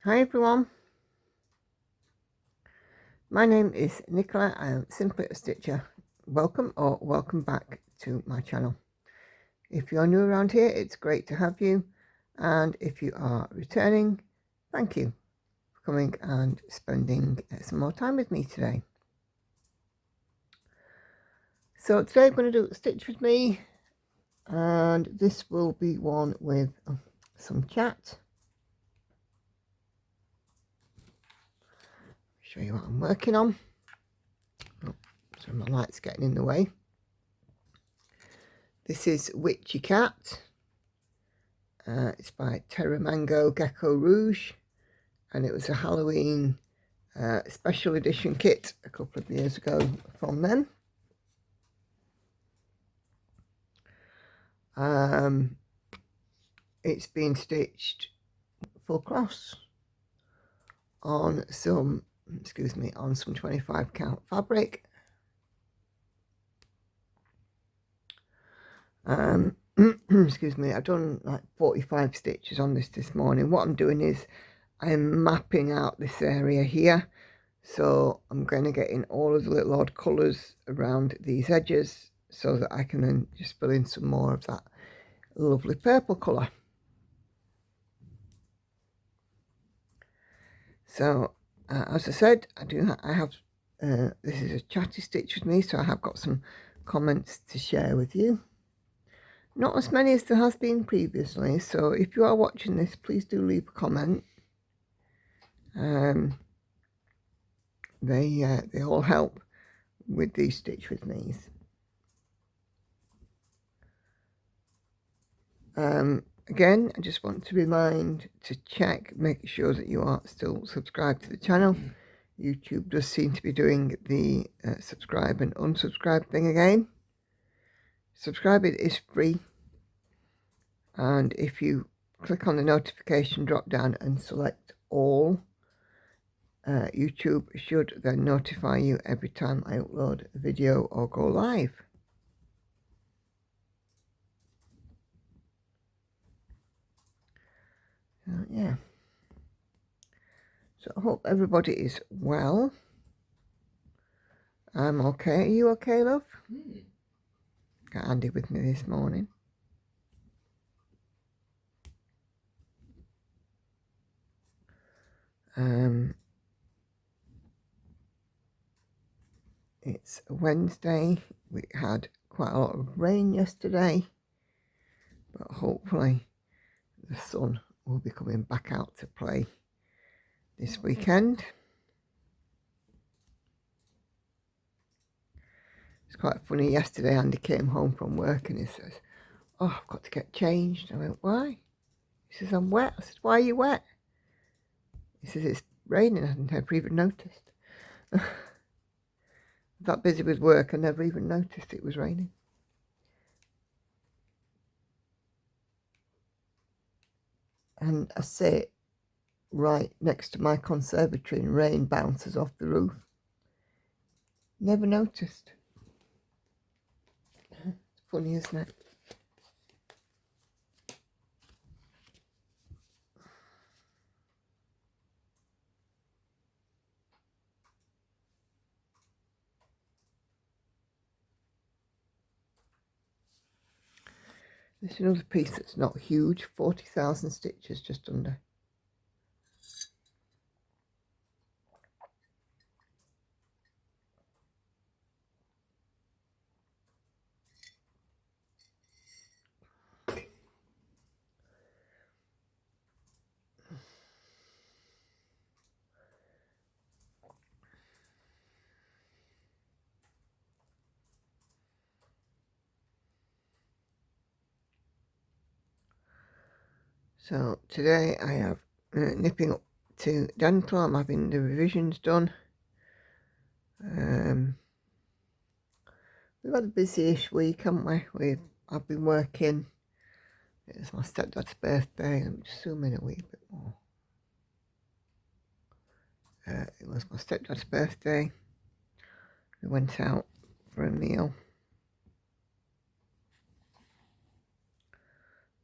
Hi everyone, my name is Nicola. I am simply a stitcher. Welcome or welcome back to my channel. If you're new around here, it's great to have you, and if you are returning, thank you for coming and spending some more time with me today. So today I'm going to do a stitch with me, and this will be one with some chat. Show you what I'm working on. Oh, so my light's getting in the way. This is Witchy Cat. It's by Terrormango Geckorouge, and it was a Halloween special edition kit a couple of years ago from them. It's been stitched full cross on some, on some 25 count fabric. Excuse me, I've done like 45 stitches on this morning. What I'm doing is I'm mapping out this area here, so I'm going to get in all of the little odd colours around these edges so that I can then just fill in some more of that lovely purple colour. So as I said, I have this is a chatty stitch with me, so I have got some comments to share with you. Not as many as there has been previously, so if you are watching this, please do leave a comment. They all help with these stitch with me's. Again, I just want to remind to make sure that you are still subscribed to the channel. YouTube does seem to be doing the subscribe and unsubscribe thing again. Subscribing is free, and if you click on the notification drop down and select all, YouTube should then notify you every time I upload a video or go live. Yeah, so I hope everybody is well. I'm okay. Are you okay, love? Got Andy with me this morning. It's Wednesday. We had quite a lot of rain yesterday, but hopefully the sun will be coming back out to play this weekend. It's quite funny. Yesterday Andy came home from work and he says, "Oh, I've got to get changed." I went, "Why?" He says, "I'm wet." I said, "Why are you wet?" He says, "It's raining." I hadn't ever even noticed. That busy with work, I never even noticed it was raining. And I sit right next to my conservatory and rain bounces off the roof. Never noticed. It's funny, isn't it? This is another piece that's not huge, 40,000 stitches just under. So today I have nipping up to dental. I'm having the revisions done. We've had a busy-ish week, haven't we? I've been working. It's my stepdad's birthday. Let me just zoom in a wee bit more. It was my stepdad's birthday. We went out for a meal.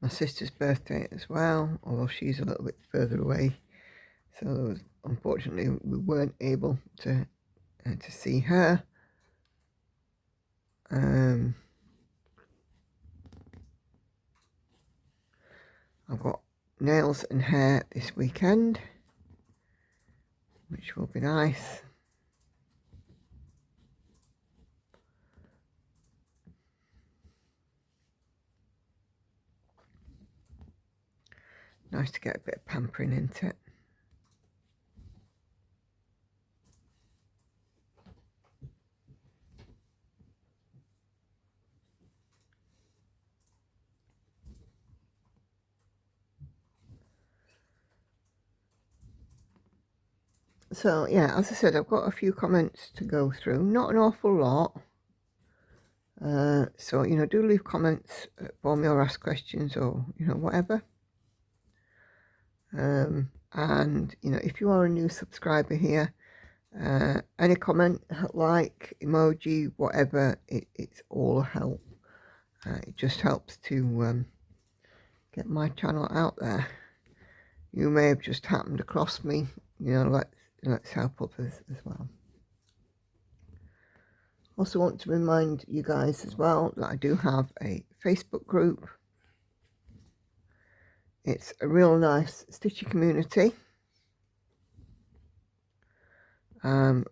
My sister's birthday as well, although she's a little bit further away. So unfortunately we weren't able to see her. I've got nails and hair this weekend, which will be nice. Nice to get a bit of pampering into it. So yeah, as I said, I've got a few comments to go through, not an awful lot. So, you know, do leave comments for me or ask questions or, you know, whatever. And, you know, if you are a new subscriber here, any comment, like, emoji, whatever, it's all help. It just helps to get my channel out there. You may have just happened across me, you know, let's help others as well. Also want to remind you guys as well that I do have a Facebook group. It's a real nice stitchy community.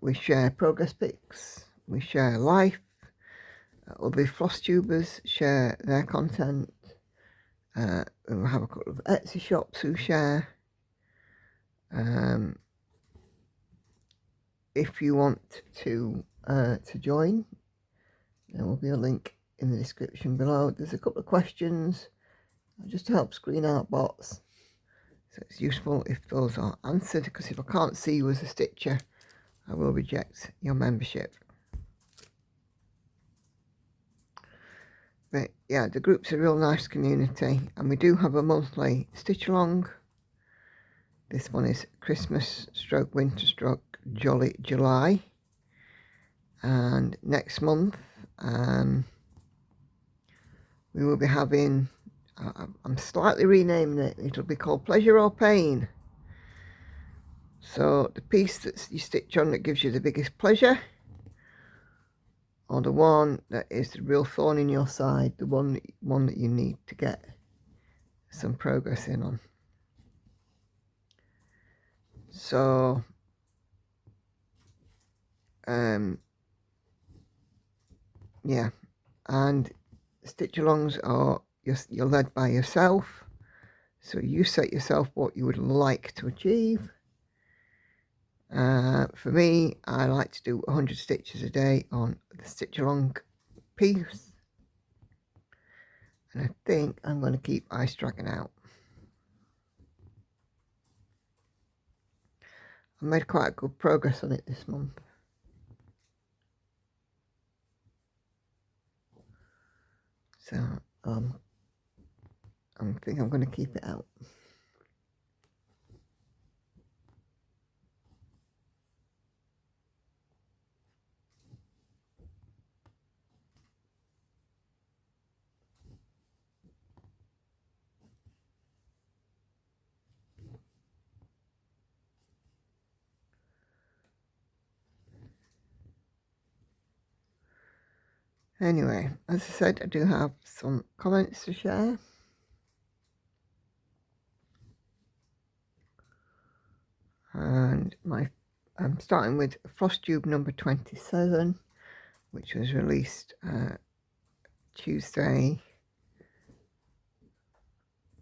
We share progress pics, we share life, other Flosstubers share their content, we have a couple of Etsy shops who share. If you want to join, there will be a link in the description below. There's a couple of questions just to help screen out bots, so it's useful if those are answered, because if I can't see you as a stitcher, I will reject your membership. But yeah, the group's a real nice community, and we do have a monthly stitch along. This one is Christmas stroke winter stroke Jolly July, and next month we will be having, I'm slightly renaming it, it'll be called Pleasure or Pain. So the piece that you stitch on that gives you the biggest pleasure, or the one that is the real thorn in your side, the one that you need to get some progress in on. So yeah, and stitch alongs are you're led by yourself, so you set yourself what you would like to achieve. For me, I like to do 100 stitches a day on the stitch along piece, and I think I'm going to keep Ice Dragon out. I made quite good progress on it this month. So I think I'm going to keep it out. Anyway, as I said, I do have some comments to share. And I'm starting with Flosstube number 27, which was released Tuesday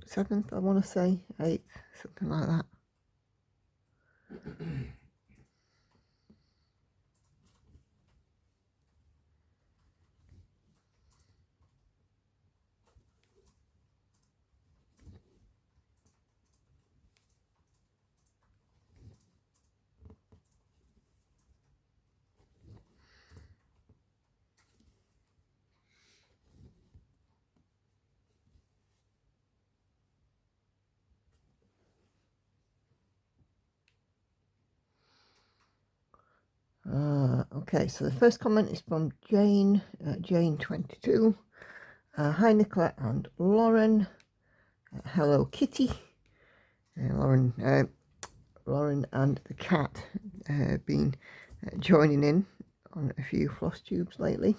7th, I want to say, 8th, something like that. Okay, so the first comment is from Jane, Jane22. Hi Nicola and Lauren. Hello Kitty. Lauren Lauren and the cat been joining in on a few floss tubes lately.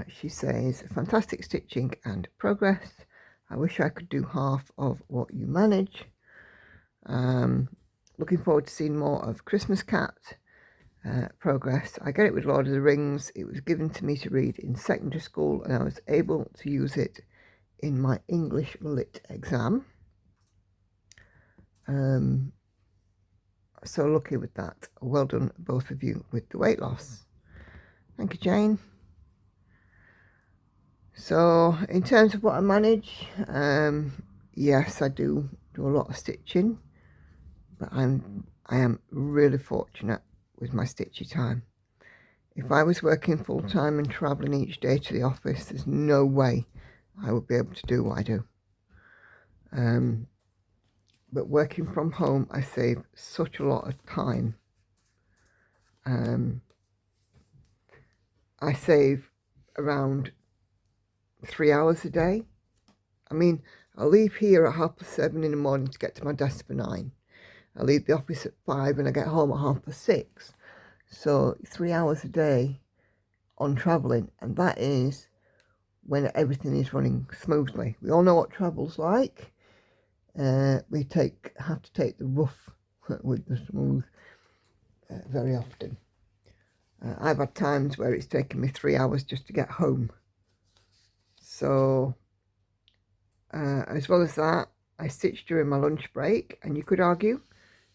She says, fantastic stitching and progress. I wish I could do half of what you manage. Looking forward to seeing more of Christmas Cat progress. I get it with Lord of the Rings. It was given to me to read in secondary school and I was able to use it in my English Lit exam. So lucky with that. Well done both of you with the weight loss. Thank you, Jane. So in terms of what I manage, yes, I do a lot of stitching, but I am really fortunate with my stitchy time. If I was working full time and travelling each day to the office, there's no way I would be able to do what I do. But working from home, I save such a lot of time. I save around 3 hours a day. I mean, I leave here at 7:30 in the morning to get to my desk for 9. I leave the office at 5 and I get home at 6:30. So 3 hours a day on travelling, and that is when everything is running smoothly. We all know what travel's like. We have to take the rough with the smooth very often. I've had times where it's taken me 3 hours just to get home. So as well as that, I stitch during my lunch break, and you could argue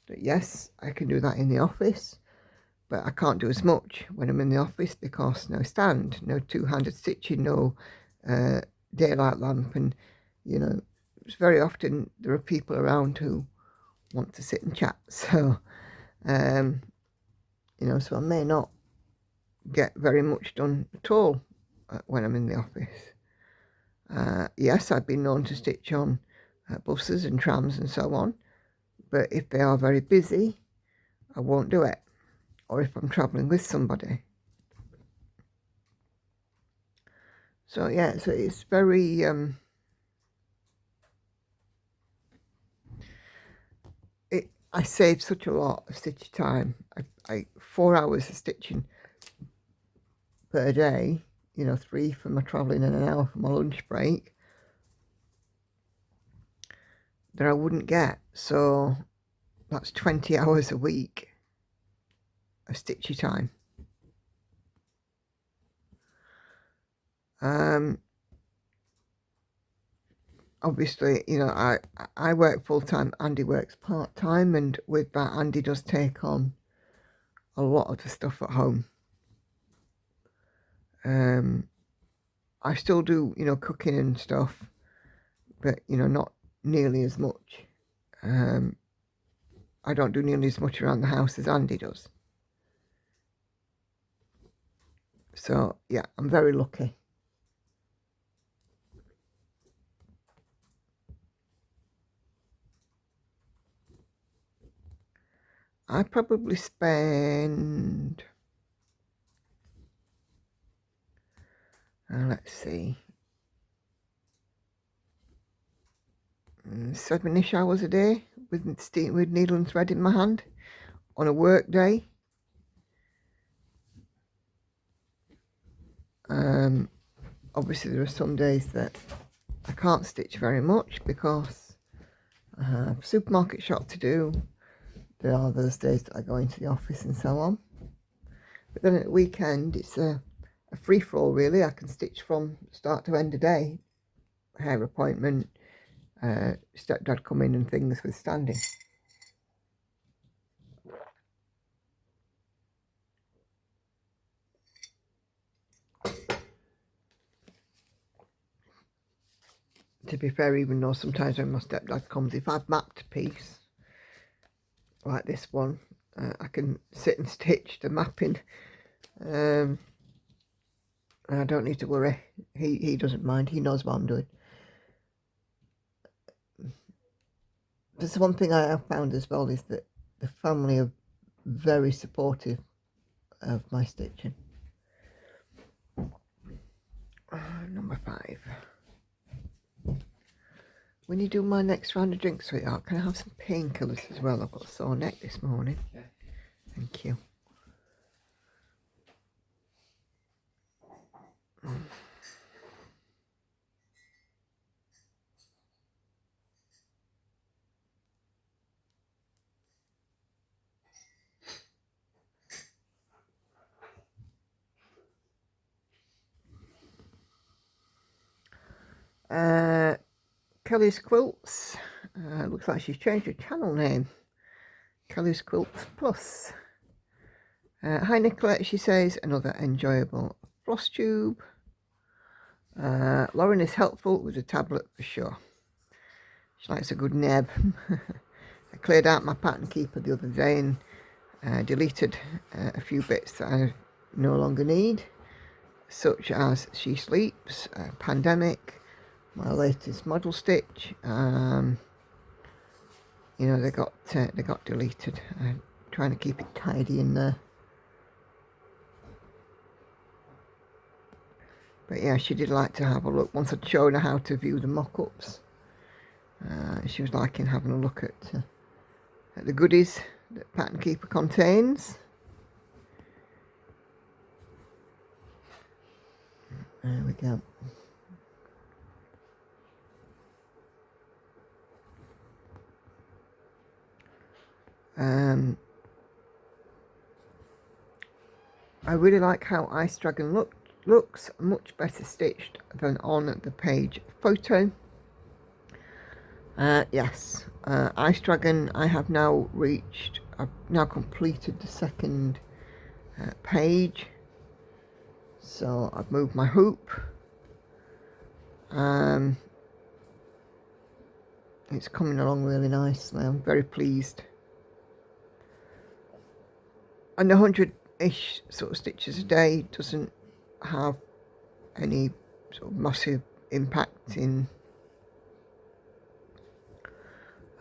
that yes, I can do that in the office, but I can't do as much when I'm in the office because no stand, no two-handed stitching, no daylight lamp, and you know, it's very often there are people around who want to sit and chat. So you know, so I may not get very much done at all when I'm in the office. Yes, I've been known to stitch on buses and trams and so on, but if they are very busy, I won't do it, or if I'm travelling with somebody. So yeah, so it's very I save such a lot of stitch time. I 4 hours of stitching per day, you know, 3 for my travelling and an hour for my lunch break, that I wouldn't get. So that's 20 hours a week of stitchy time. Obviously, you know, I work full-time, Andy works part-time, and with that, Andy does take on a lot of the stuff at home. I still do, you know, cooking and stuff, but, you know, not nearly as much. I don't do nearly as much around the house as Andy does. So, yeah, I'm very lucky. I probably spend, let's see, 7-ish hours a day with needle and thread in my hand on a work day. Obviously there are some days that I can't stitch very much because I have supermarket shop to do. There are those days that I go into the office and so on. But then at the weekend, it's a free-for-all, really. I can stitch from start to end of day. Hair appointment, stepdad come in and things with standing. To be fair, even though sometimes when my stepdad comes, if I've mapped a piece, like this one, I can sit and stitch the mapping, and I don't need to worry. He doesn't mind. He knows what I'm doing. There's one thing I have found as well is that the family are very supportive of my stitching. Number 5. when you do my next round of drinks, sweetheart, can I have some painkillers as well? I've got a sore neck this morning. Yeah. Thank you. Kelly's Quilts. Looks like she's changed her channel name. Kelly's Quilts Plus. Hi Nicola, she says, another enjoyable Flosstube. Lauren is helpful with a tablet for sure. She likes a good neb. I cleared out my pattern keeper the other day and deleted a few bits that I no longer need, such as She Sleeps, Pandemic, my latest model stitch. You know, they got deleted. I'm trying to keep it tidy in there. But yeah, she did like to have a look. Once I'd shown her how to view the mock-ups, she was liking having a look at the goodies that Pattern Keeper contains. There we go. I really like how Ice Dragon looks much better stitched than on the page photo. Yes, Ice Dragon, I have now reached, I've now completed the second page. So I've moved my hoop. It's coming along really nicely. I'm very pleased. And 100-ish sort of stitches a day doesn't have any sort of massive impact in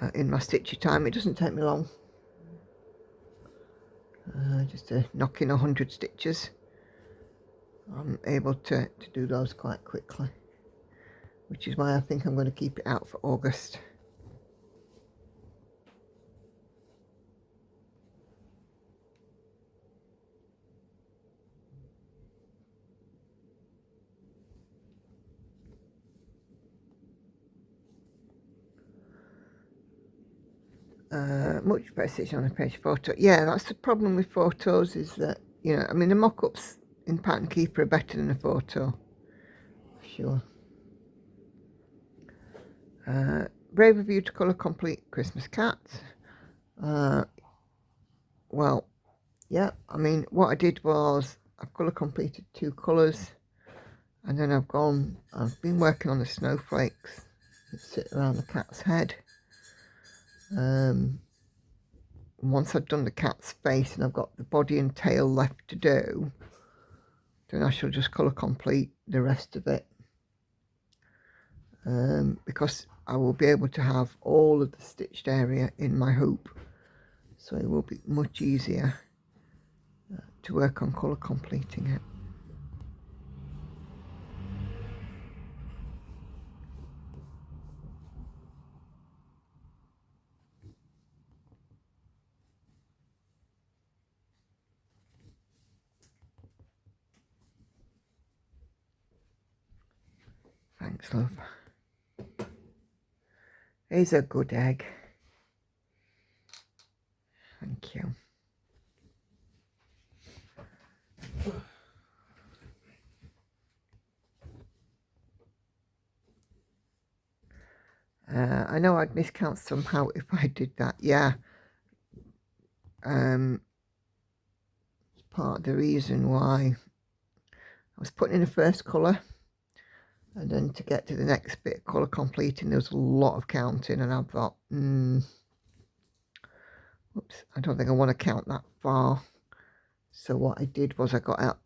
my stitchy time. It doesn't take me long. Just to knock in 100 stitches. I'm able to do those quite quickly, which is why I think I'm going to keep it out for August. Much better stitching on a page photo. Yeah, that's the problem with photos, is that, you know, I mean, the mock-ups in Pattern Keeper are better than a photo, for sure. Brave of you to colour complete Christmas cat. Well, yeah, I mean, what I did was I've colour completed 2 colours, and then I've been working on the snowflakes that sit around the cat's head. Once I've done the cat's face and I've got the body and tail left to do, then I shall just colour complete the rest of it. Because I will be able to have all of the stitched area in my hoop, so it will be much easier to work on colour completing it. Thanks, love. He's a good egg. Thank you. I know I'd miscount somehow if I did that. Yeah. It's part of the reason why I was putting in the first colour, and then to get to the next bit of colour completing, there was a lot of counting, and I thought, oops, I don't think I want to count that far. So what I did was I got out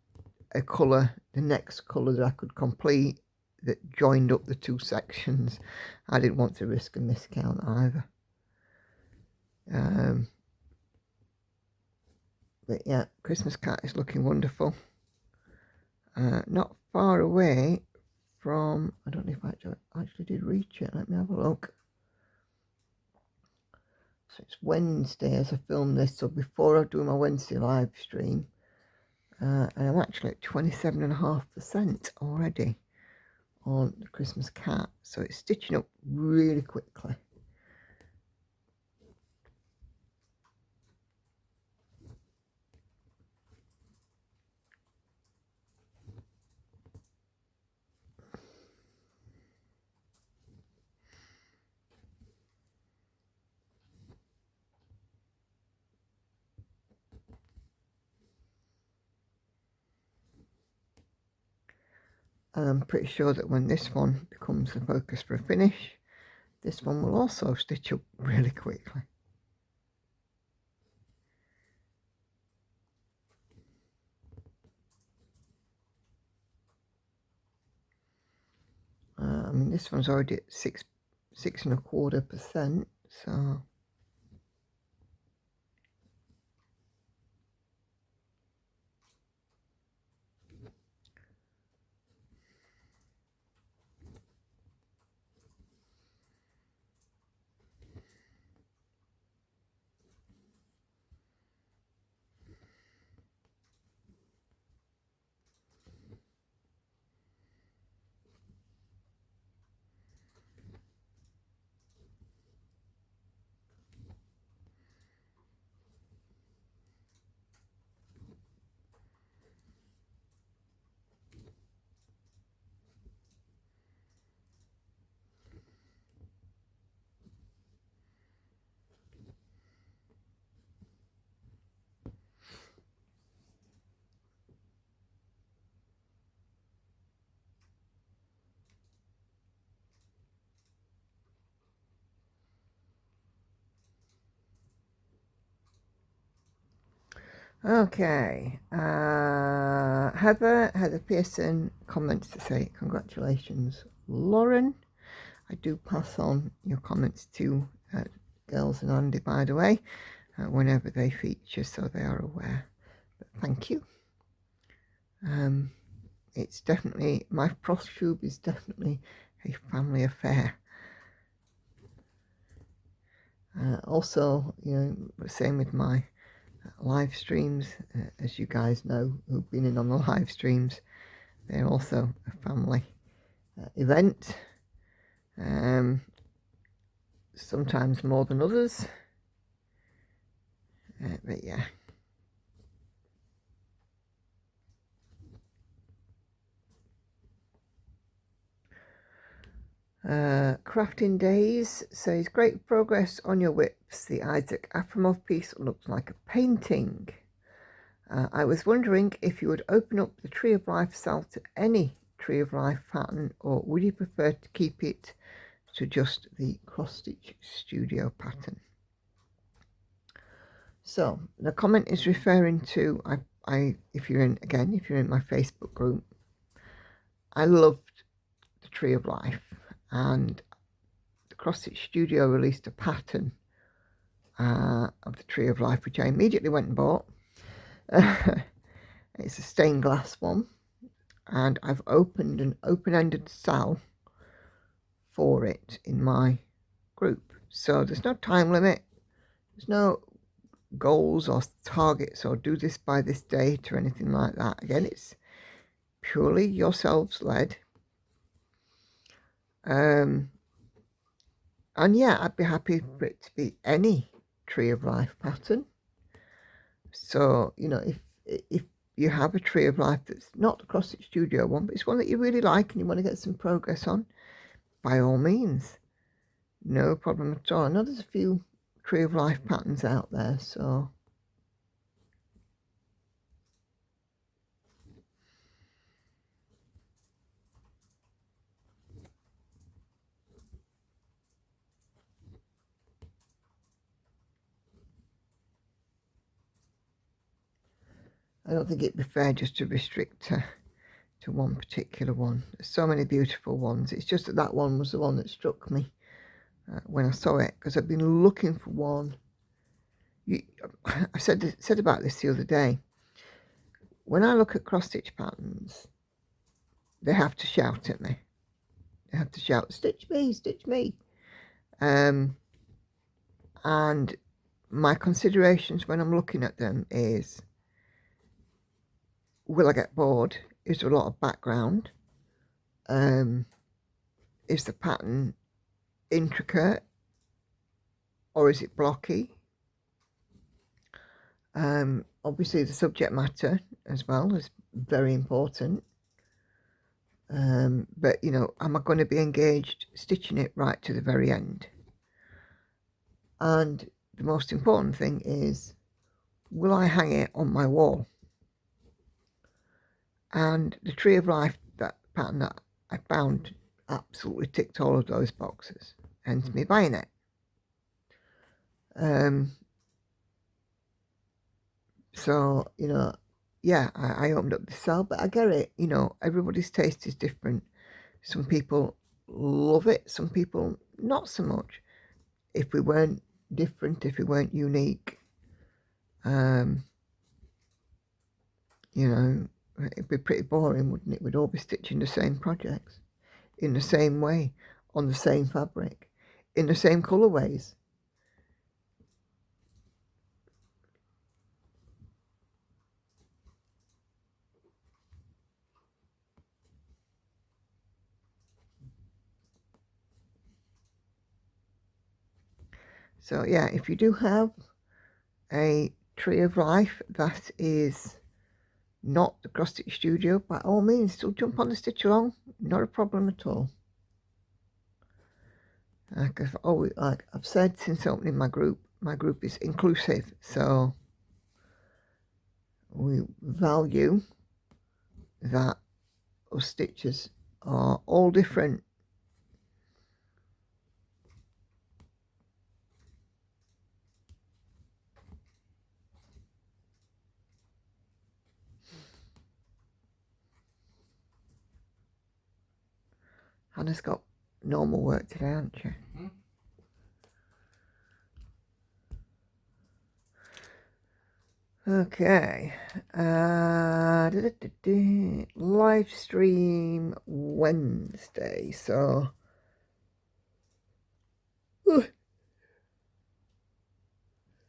a colour, the next colour that I could complete, that joined up the 2 sections. I didn't want to risk a miscount either. But yeah, Christmas cat is looking wonderful. Not far away from, I don't know if I actually did reach it. Let me have a look. So it's Wednesday as I film this, so before I do my Wednesday live stream, and I'm actually at 27.5% already on the Christmas cat, so it's stitching up really quickly. And I'm pretty sure that when this one becomes the focus for a finish, this one will also stitch up really quickly. I mean, this one's already at 6.25%, so okay. Heather Pearson comments to say, congratulations, Lauren. I do pass on your comments to Girls and Andy, by the way, whenever they feature, so they are aware. But thank you. It's definitely, my Flosstube is definitely a family affair. Also, you know, same with my live streams, as you guys know who've been in on the live streams, they're also a family event, sometimes more than others, but yeah. Crafting Days says, great progress on your whips. The Isaac Afremov piece looks like a painting. I was wondering if you would open up the Tree of Life cell to any Tree of Life pattern, or would you prefer to keep it to just the Cross Stitch Studio pattern? So the comment is referring to, if you're in my Facebook group, I loved the Tree of Life, and the Cross Stitch Studio released a pattern of the Tree of Life, which I immediately went and bought. It's a stained glass one, and I've opened an open-ended cell for it in my group, so there's no time limit, there's no goals or targets or do this by this date or anything like that. Again, it's purely yourselves led. And yeah, I'd be happy for it to be any Tree of Life pattern. So, you know, if you have a Tree of Life that's not the Cross Stitch Studio one, but it's one that you really like and you want to get some progress on, by all means, no problem at all. I know there's a few Tree of Life patterns out there, so I don't think it'd be fair just to restrict to one particular one. There's so many beautiful ones. It's just that that one was the one that struck me when I saw it, because I've been looking for one. I said about this the other day. When I look at cross stitch patterns, they have to shout at me. I have to shout, stitch me, stitch me. And my considerations when I'm looking at them is, will I get bored? Is there a lot of background? Is the pattern intricate or is it blocky? Obviously the subject matter as well is very important. But you know, am I going to be engaged stitching it right to the very end? And the most important thing is, will I hang it on my wall? And the Tree of Life, that pattern that I found, absolutely ticked all of those boxes, hence me buying it. So, you know, yeah, I opened up the cell, but I get it. You know, everybody's taste is different. Some people love it, some people not so much. If we weren't different, if we weren't unique, you know, it'd be pretty boring, wouldn't it? We'd all be stitching the same projects in the same way, on the same fabric, in the same colorways. So yeah, if you do have a Tree of Life that is not the Cross Stitch Studio, by all means still jump on the stitch along, not a problem at all. Like I've said since opening my group is inclusive, so we value that us stitchers are all different. Hannah's got normal work today, hasn't she? Okay, live stream Wednesday, so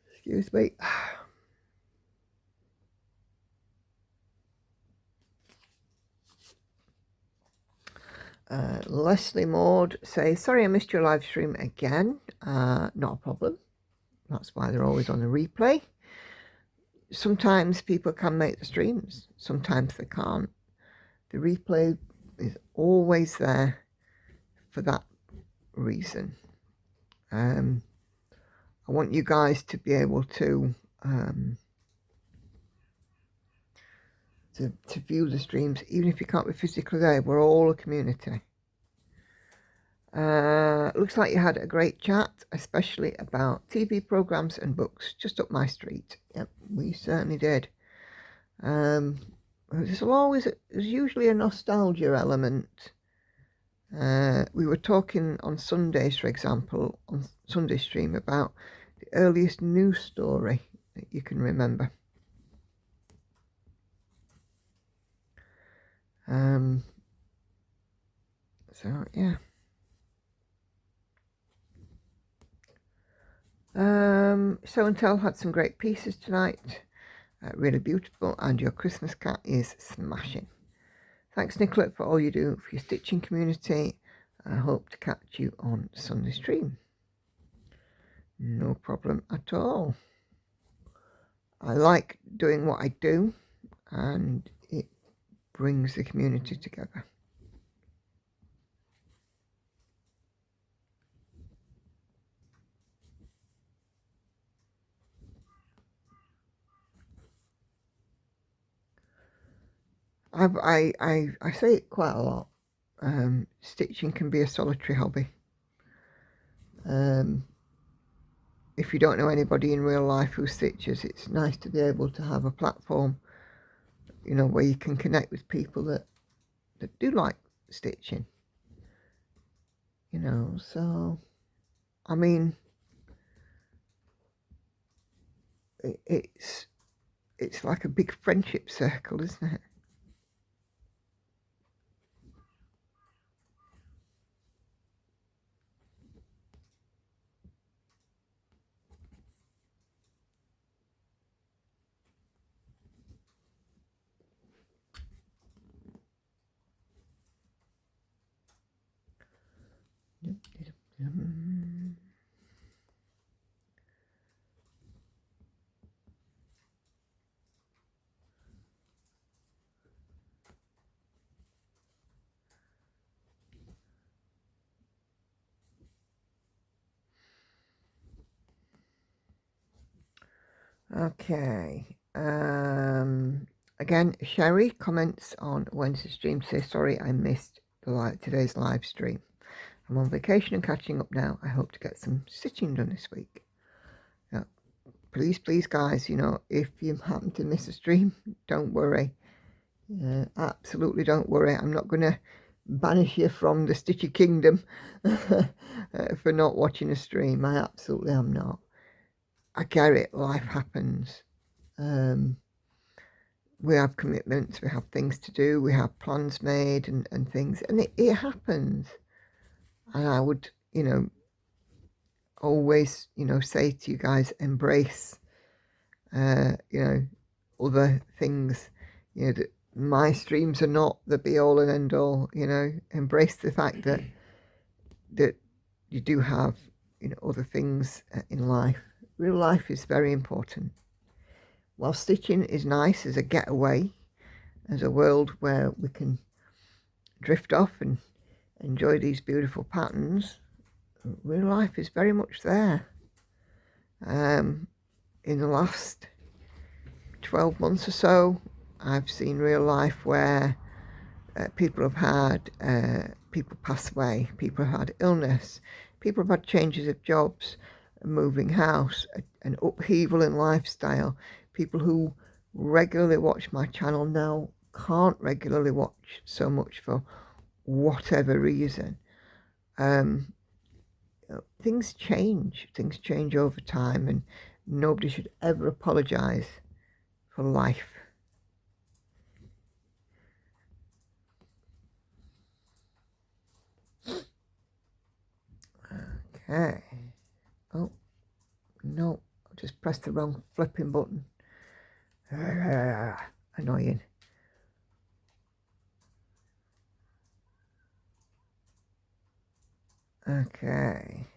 excuse me. Leslie Maud says, sorry I missed your live stream again. Not a problem. That's why they're always on the replay. Sometimes people can make the streams, sometimes they can't. The replay is always there for that reason. I want you guys to be able to view the streams, even if you can't be physically there. We're all a community. Looks like you had a great chat, especially about TV programs and books, just up my street. Yep, we certainly did. There's usually a nostalgia element. We were talking on Sundays, for example, on Sunday stream, about the earliest news story that you can remember. So yeah. Show and Tell had some great pieces tonight, really beautiful, and your Christmas cat is smashing. Thanks, Nicolette, for all you do for your stitching community. I hope to catch you on Sunday stream. No problem at all. I like doing what I do, and it brings the community together. I say it quite a lot. Stitching can be a solitary hobby. If you don't know anybody in real life who stitches, it's nice to be able to have a platform, you know, where you can connect with people that do like stitching. You know, so I mean, it's like a big friendship circle, isn't it? Okay. Again, Sherry comments on Wednesday stream. Say sorry I missed today's live stream. I'm on vacation and catching up now. I hope to get some stitching done this week. Yeah. Please, guys, if you happen to miss a stream, don't worry. Absolutely don't worry. I'm not going to banish you from the Stitchy Kingdom for not watching a stream. I absolutely am not. I get it. Life happens. We have commitments. We have things to do. We have plans made and things. And it happens. And I would, always, say to you guys, embrace, other things, that my streams are not the be all and end all, embrace the fact that you do have, other things in life. Real life is very important. While stitching is nice as a getaway, as a world where we can drift off and enjoy these beautiful patterns, real life is very much there. In the last 12 months or so, I've seen real life where people have had people pass away, people have had illness, people have had changes of jobs, a moving house, an upheaval in lifestyle. People who regularly watch my channel now can't regularly watch so much for whatever reason. Things change over time, and nobody should ever apologize for life. Okay. Oh, no, I just pressed the wrong flipping button. Annoying. Okay.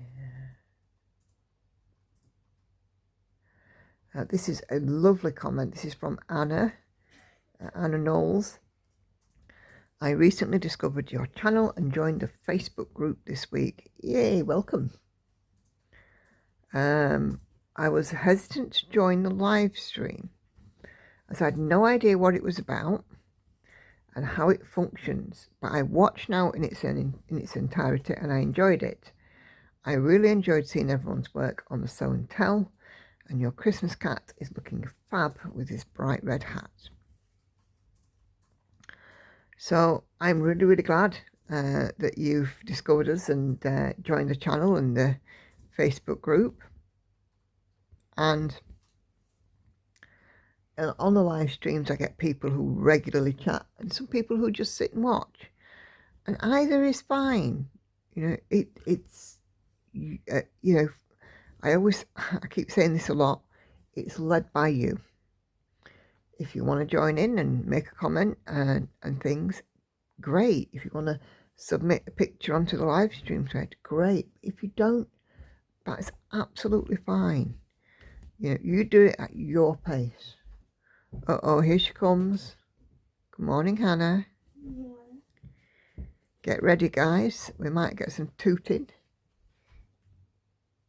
This is a lovely comment. This is from Anna Knowles. I recently discovered your channel and joined the Facebook group this week. Yay, welcome. I was hesitant to join the live stream as I had no idea what it was about and how it functions, but I watched now in its entirety and I enjoyed it. I really enjoyed seeing everyone's work on the Sew and Tell, and your Christmas cat is looking fab with his bright red hat. So I'm really, really glad that you've discovered us and joined the channel and the Facebook group. And on the live streams, I get people who regularly chat and some people who just sit and watch. And either is fine. It's I keep saying this a lot. It's led by you. If you want to join in and make a comment and things, great. If you want to submit a picture onto the live stream thread, great. If you don't, that's absolutely fine. You do it at your pace. Uh-oh, here she comes. Good morning, Hannah. Good morning. Get ready, guys. We might get some tooting.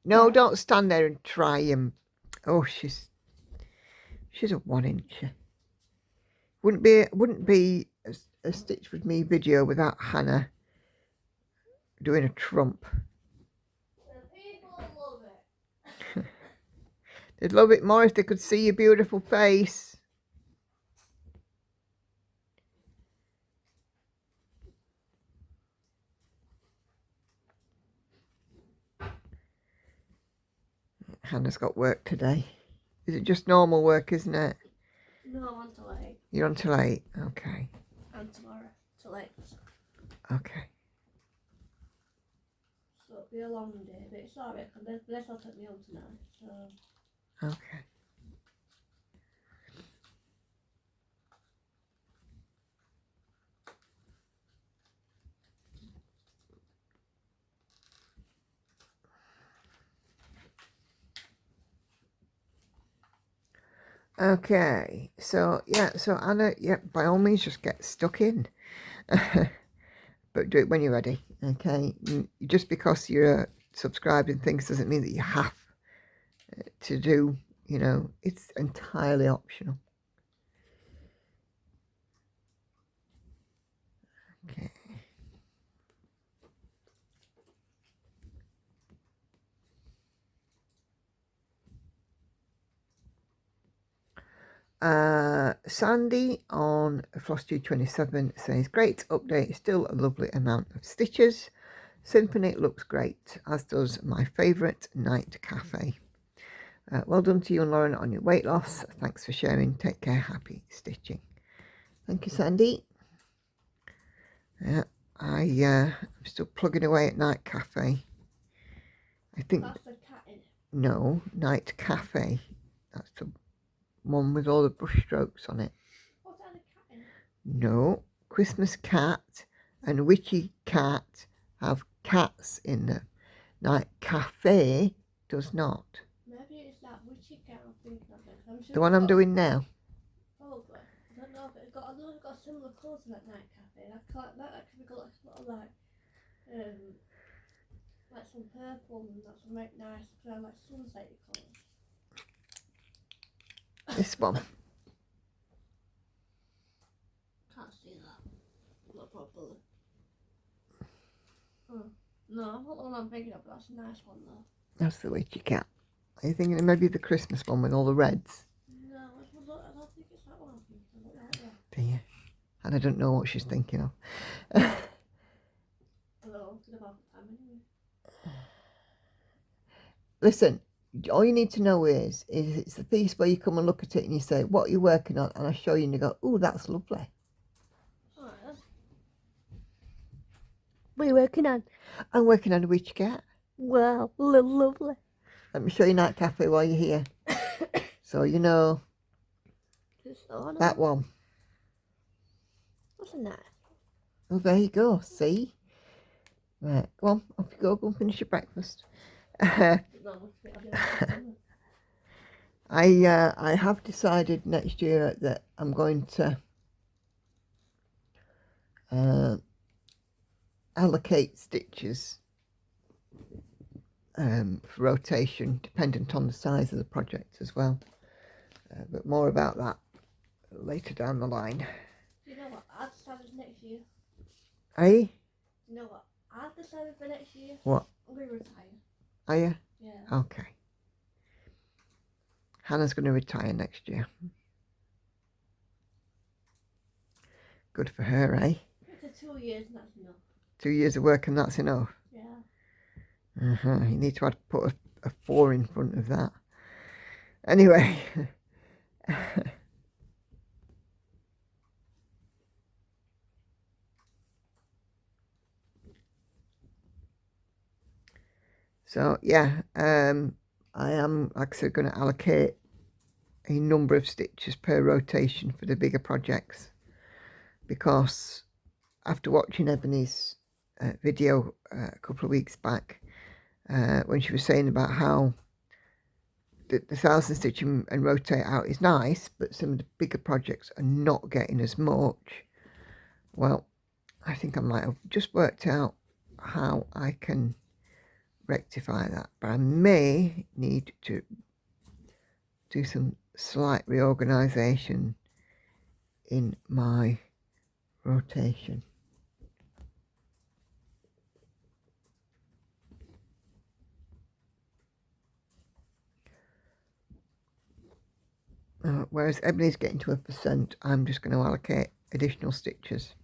No, don't stand there and try and... Oh, she's a 1-incher. Wouldn't be a Stitch With Me video without Hannah doing a trump. The people love it. They'd love it more if they could see your beautiful face. Hannah's got work today. Is it just normal work, isn't it? No, I'm on till 8. You're on till 8? Okay. And tomorrow till 8. Okay. So it'll be a long day, but it's alright, because this will take me home tonight, so... Okay. Okay, so Anna, by all means just get stuck in. But do it when you're ready, okay? Just because you're subscribed and things doesn't mean that you have to do You know, it's entirely optional. Okay. Sandy on Flosstube 27 says, great update, still a lovely amount of stitches. Symphony looks great, as does my favourite Night Cafe. Well done to you and Lauren on your weight loss. Thanks for sharing. Take care. Happy stitching. Thank you, Sandy. I'm still plugging away at Night Cafe. I think. That's the cat in it. No, Night Cafe. That's the one with all the brush strokes on it. What's that, a cat in it? No, Christmas Cat and Witchy Cat have cats in them. Night Cafe does not. Maybe it's that Witchy cat I'm thinking of it. I'm sure The one I'm doing now. Probably. I don't know if it's got. I know it's got similar colours to that Night Cafe. That could be got like some purple and that's make nice kind of like sunsetty colours. This one. Can't see that. Not properly. No, not the one I'm thinking of, but that's a nice one though. That's the Witchy Cat. Are you thinking of maybe the Christmas one with all the reds? No, I don't think it's that one I'm thinking of. Do you? And I don't know what she's thinking of. Hello, it's about the time anyway. Listen, all you need to know is it's the piece where you come and look at it and you say, what are you working on? And I show you and you go, oh, that's lovely. Alright then. What are you working on? I'm working on a Witchy Cat. Wow, lovely. Let me show you Night Cafe while you're here. So you know that one. What's in that? Oh, there you go. See? Right, go on. Off you go. Go and finish your breakfast. I have decided next year that I'm going to allocate stitches for rotation, dependent on the size of the project as well. But more about that later down the line. Do you know what I've decided next year? Eh? Do you know what I've decided for next year? What? I'm going to retire. Are you? Yeah. Okay. Hannah's going to retire next year. Good for her, eh? It's 2 years and that's enough. 2 years of work and that's enough. Yeah. You need to put a 4 in front of that. Anyway. So yeah, I am, like I said, going to allocate a number of stitches per rotation for the bigger projects, because after watching Ebony's video a couple of weeks back, when she was saying about how the 1,000 stitch and rotate out is nice, but some of the bigger projects are not getting as much. Well, I think I might have just worked out how I can rectify that, but I may need to do some slight reorganization in my rotation. Whereas Ebony's getting to 1%, I'm just going to allocate additional stitches.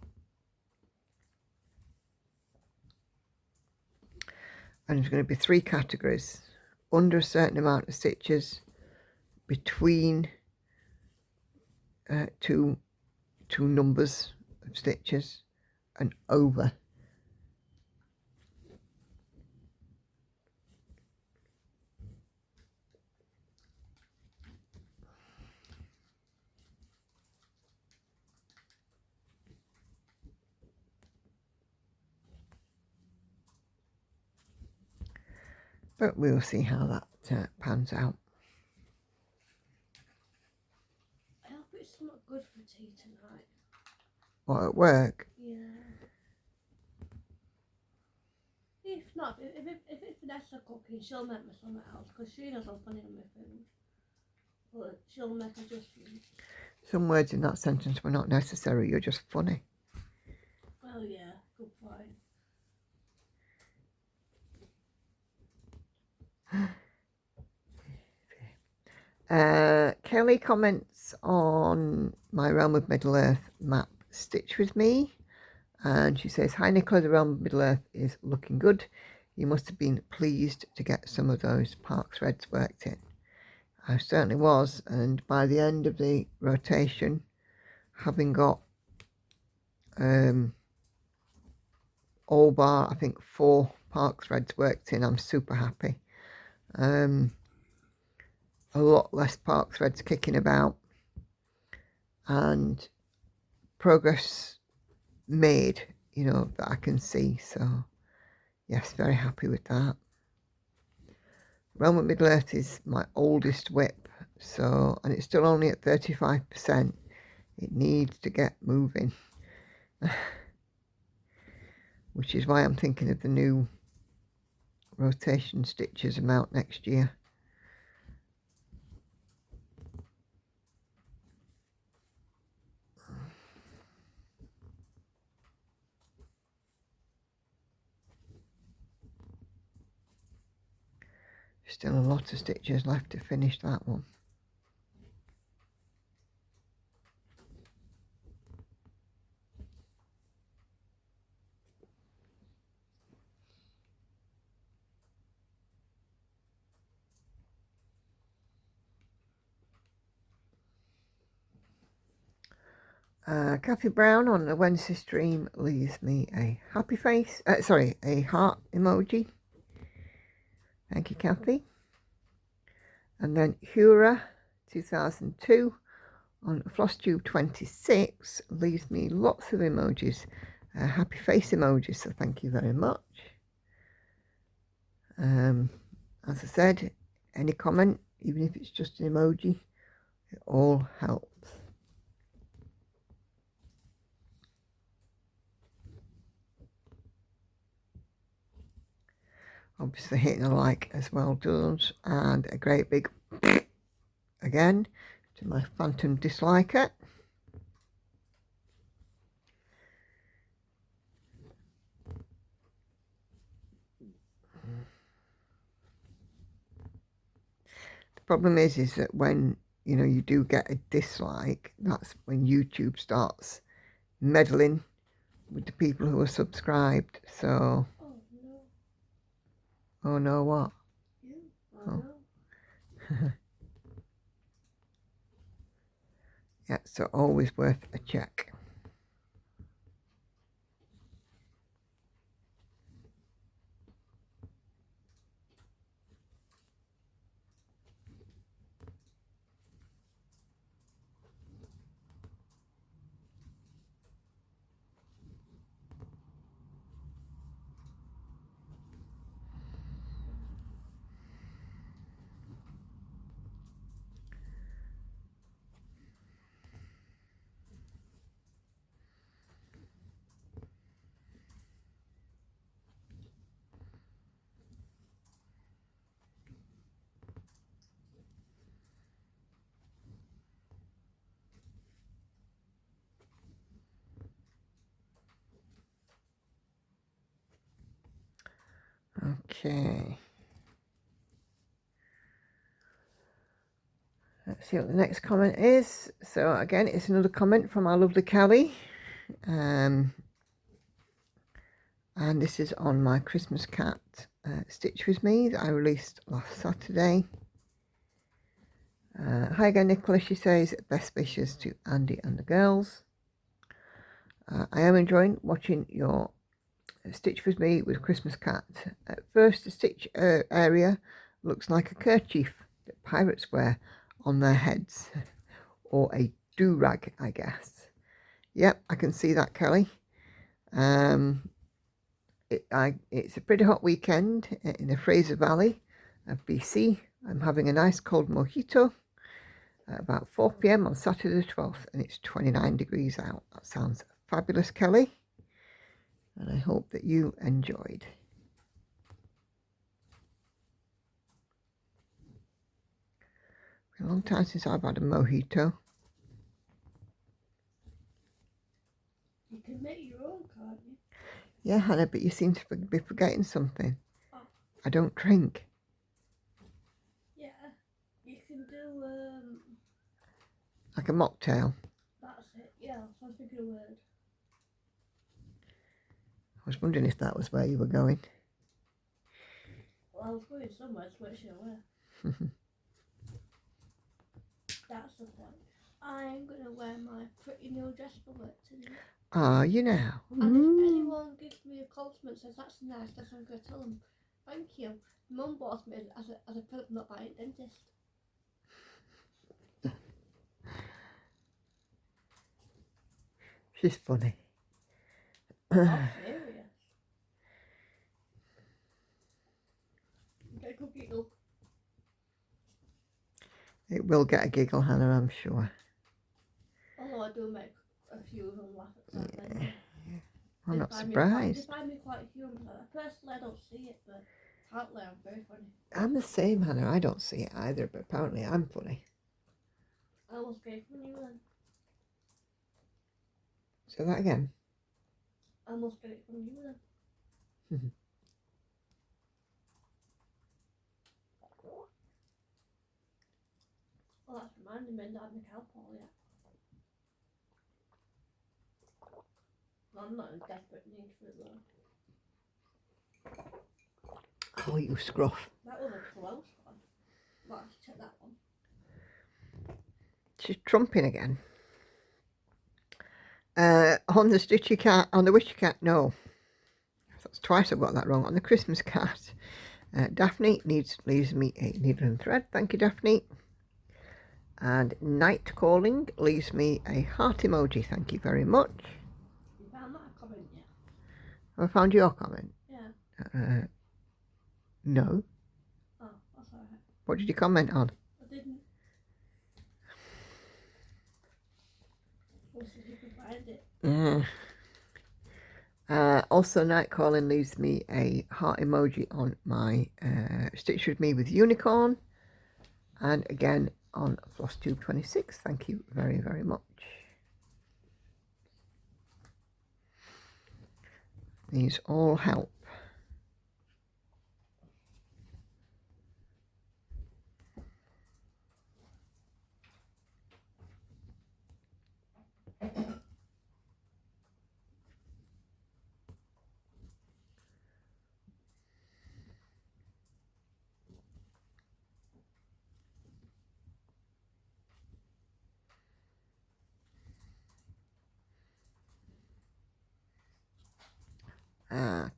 And there's going to be 3 categories: under a certain amount of stitches, between two numbers of stitches, and over. But we'll see how that pans out. I hope it's not good for tea tonight. What, at work? Yeah. If not, if it's Vanessa cooking, she'll make me something else because she doesn't funny on my food. but she'll make adjustments. Some words in that sentence were not necessary, you're just funny. Well, yeah, good point. Kelly comments on my Realm of Middle Earth map Stitch With Me, and she says, hi Nicola, the Realm of Middle Earth is looking good. You must have been pleased to get some of those park threads worked in. I certainly was, and by the end of the rotation, having got all bar I think 4 park threads worked in, I'm super happy. A lot less park threads kicking about, and progress made, you know, that I can see. So yes, very happy with that. Realm of Middle Earth is my oldest whip, so, and it's still only at 35%. It needs to get moving. Which is why I'm thinking of the new rotation stitches amount next year. Still a lot of stitches left to finish that one. Kathy Brown on the Wednesday stream leaves me a happy face, a heart emoji. Thank you, Kathy. And then Hura 2002 on Flosstube 26 leaves me lots of emojis, happy face emojis, so thank you very much. As I said, any comment, even if it's just an emoji, it all helps. Obviously hitting a like as well does, and a great big again to my phantom disliker. The problem is that when, you know, you do get a dislike, that's when YouTube starts meddling with the people who are subscribed. So Oh no. Oh no, what? You? Oh, oh. no. Yeah, so always worth a check. Okay. Let's see what the next comment is. So again, it's another comment from our lovely Kelly. And this is on my Christmas cat Stitch With Me that I released last Saturday. Hi again, Nicola, she says, best wishes to Andy and the girls. I am enjoying watching your Stitch With Me with Christmas cat. At first, the stitch area looks like a kerchief that pirates wear on their heads, or a do-rag, I guess. Yep, I can see that, Kelly. It's a pretty hot weekend in the Fraser Valley of BC. I'm having a nice cold mojito at about 4 p.m. on Saturday the 12th, and it's 29 degrees out. That sounds fabulous, Kelly, and I hope that you enjoyed. We A long time since I've had a mojito. You can make your own, can't you? Yeah, Hannah, but you seem to be forgetting something. Oh. I don't drink. Yeah, you can do, Like a mocktail. that's it, yeah, I was thinking a word. I was wondering if that was where you were going. Well, I was going somewhere, so where should I wear? That's the point. I'm going to wear my pretty new dress for work today. Ah, you know. And if anyone gives me a compliment, says that's nice, that's what I'm going to tell them. Thank you. Mum bought me as a present, not by a dentist. She's funny. I'm serious. Get a good giggle. It will get a giggle, Hannah, I'm sure. Although I do make a few of them laugh at that. Yeah. I'm not They surprised. find me quite humorous. Personally, I don't see it, but apparently I'm very funny. I'm the same, Hannah. I don't see it either, but apparently I'm funny. I almost gave from you then. Say that again. I almost get it from you then. Well, that's reminding me that I'm a cowpaw yet. I'm not in desperate need for it though. Oh, you scruff. That was a close one. Might have to check that one. She's trumping again. On the Stitchy cat, on the Witchy cat, no. That's twice I've got that wrong. On the Christmas cat, Daphne leaves me a needle and thread. Thank you, Daphne. And Night Calling leaves me a heart emoji. Thank you very much. You found that comment yet? Have I found your comment? Yeah. No. Oh, that's alright. What did you comment on? I didn't. We'll see if you can find it. Also, Night Calling leaves me a heart emoji on my Stitch With Me with Unicorn. And again on Flosstube 26. Thank you very, very much. These all help.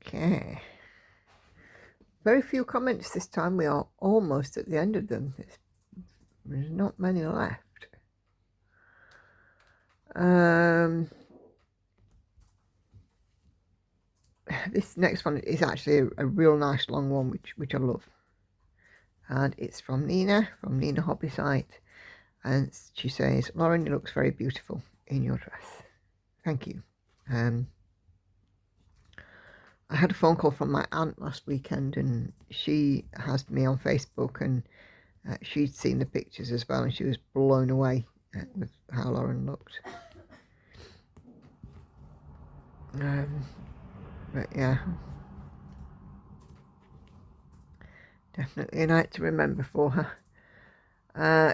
Okay. Very few comments this time. We are almost at the end of them. There's not many left. This next one is actually a real nice long one, which I love. And it's from Nina Hobby Site. And she says, Lauren, you looks very beautiful in your dress. Thank you. I had a phone call from my aunt last weekend, and she has me on Facebook, and she'd seen the pictures as well, and she was blown away with how Lauren looked. But yeah, definitely a night to remember for her.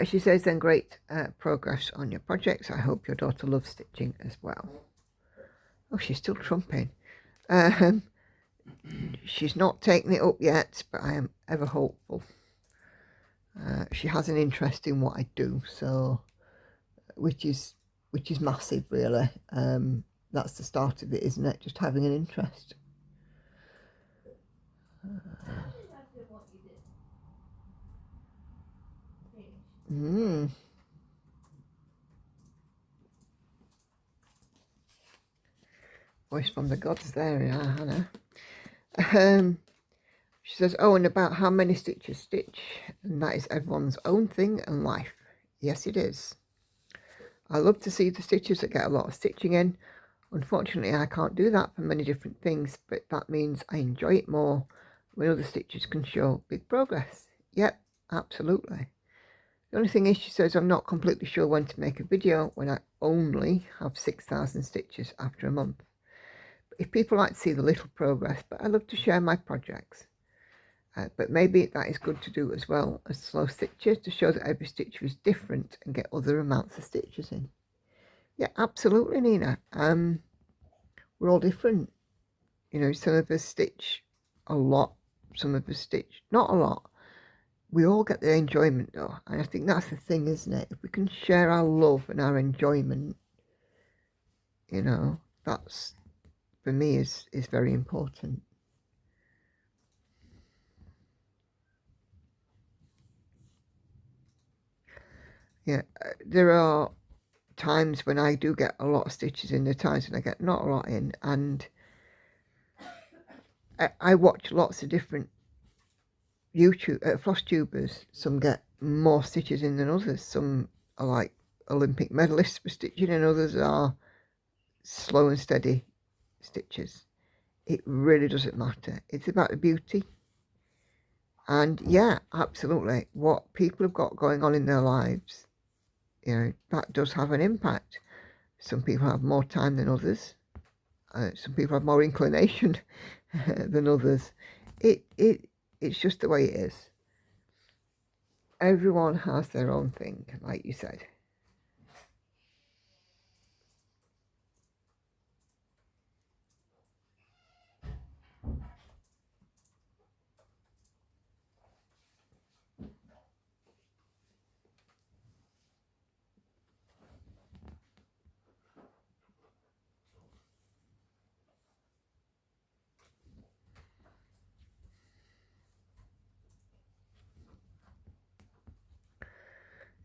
She says then, great progress on your projects. I hope your daughter loves stitching as well. Oh, she's still trumping. She's not taken it up yet, but I am ever hopeful. She has an interest in what I do, so which is massive, really. That's the start of it, isn't it? Just having an interest. Voice from the gods there, yeah, Hannah. She says, oh, and about how many stitches stitch, and that is everyone's own thing and life. Yes, it is. I love to see the stitches that get a lot of stitching in. Unfortunately, I can't do that for many different things, but that means I enjoy it more when other stitches can show big progress. Yep, absolutely. The only thing is, she says, I'm not completely sure when to make a video when I only have 6,000 stitches after a month. If people like to see the little progress, but I love to share my projects. But maybe that is good to do as well as slow stitches, to show that every stitcher is different and get other amounts of stitches in. Yeah, absolutely, Nina. We're all different. You know, some of us stitch a lot, some of us stitch not a lot. We all get the enjoyment though, and I think that's the thing, isn't it? If we can share our love and our enjoyment, you know, that's, for me, is very important. Yeah, there are times when I do get a lot of stitches in, the times when I get not a lot in, and I watch lots of different YouTube Flosstubers. Some get more stitches in than others. Some are like Olympic medalists for stitching, and others are slow and steady stitches. It really doesn't matter. It's about the beauty. And yeah, absolutely, what people have got going on in their lives, you know, that does have an impact. Some people have more time than others. Some people have more inclination than others. It's just the way it is. Everyone has their own thing, like you said.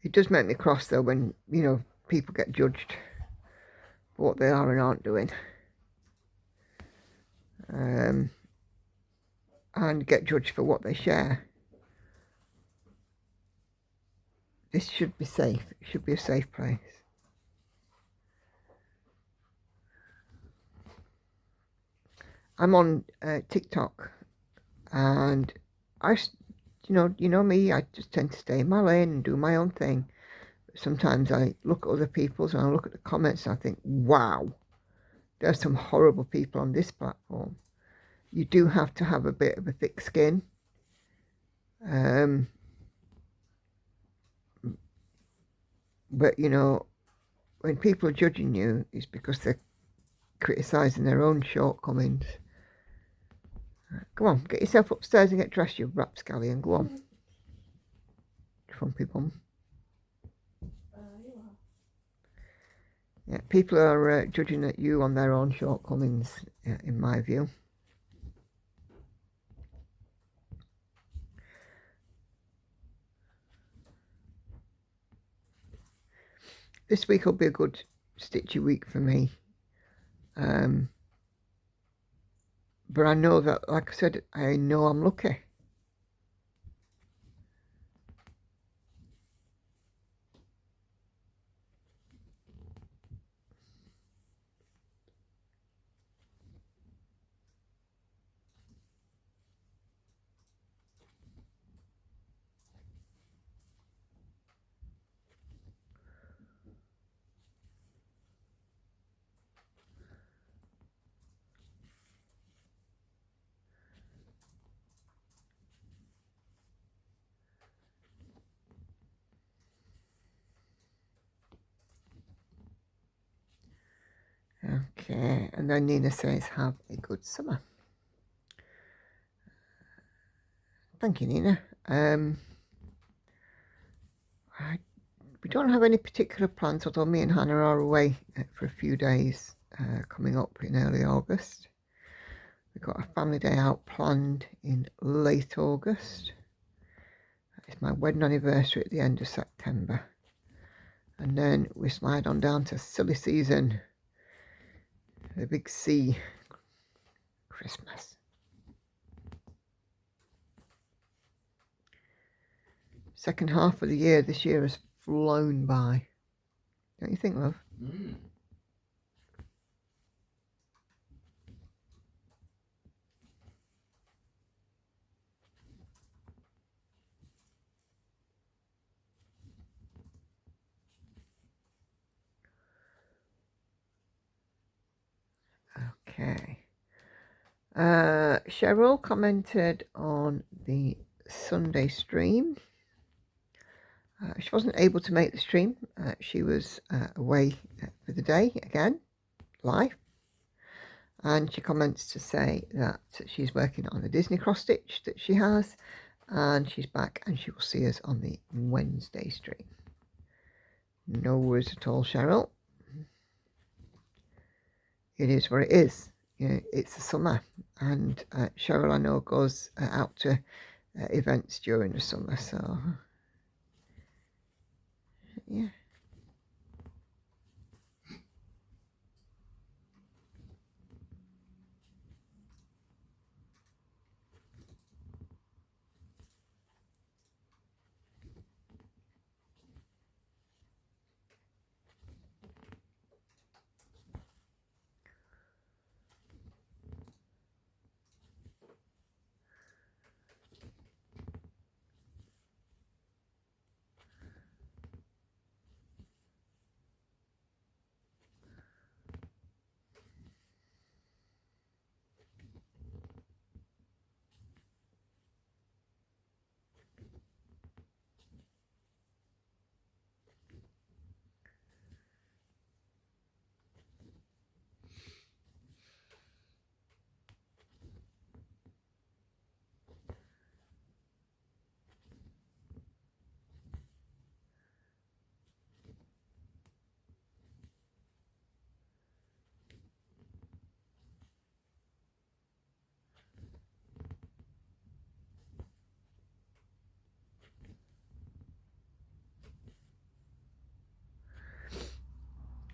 It does make me cross though when, you know, people get judged for what they are and aren't doing. And get judged for what they share. This should be safe. It should be a safe place. I'm on TikTok, and you know me, I just tend to stay in my lane and do my own thing. Sometimes I look at other people's and I look at the comments and I think, wow, there's some horrible people on this platform. You do have to have a bit of a thick skin. But, you know, when people are judging you, it's because they're criticising their own shortcomings. Go on, get yourself upstairs and get dressed, you rapscallion. Go on. Frumpy bum. Yeah, people are judging at you on their own shortcomings, in my view. This week will be a good stitchy week for me. But I know that, like I said, I know I'm lucky. Okay, and then Nina says, have a good summer. Thank you, Nina. We don't have any particular plans, although me and Hannah are away for a few days coming up in early August. We've got a family day out planned in late August. It's my wedding anniversary at the end of September. And then we slide on down to silly season, the big C, Christmas. Second half of the year this year has flown by. Don't you think, love? Mm. Cheryl commented on the Sunday stream. She wasn't able to make the stream. She was away for the day again, live. And she comments to say that she's working on a Disney cross stitch that she has, and she's back and she will see us on the Wednesday stream. No worries at all, Cheryl. It is what it is. You know, it's the summer, and Cheryl, I know, goes out to events during the summer, so yeah.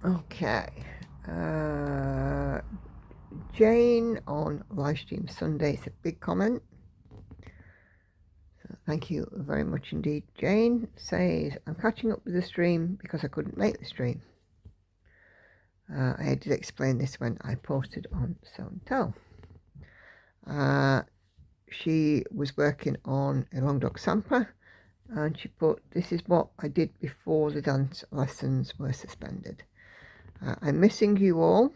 Okay. Jane on livestream Sunday. It's a big comment. So thank you very much indeed. Jane says, I'm catching up with the stream because I couldn't make the stream. I did explain this when I posted on Sew and Tell. She was working on a long dog sampler, and she put, this is what I did before the dance lessons were suspended. I'm missing you all.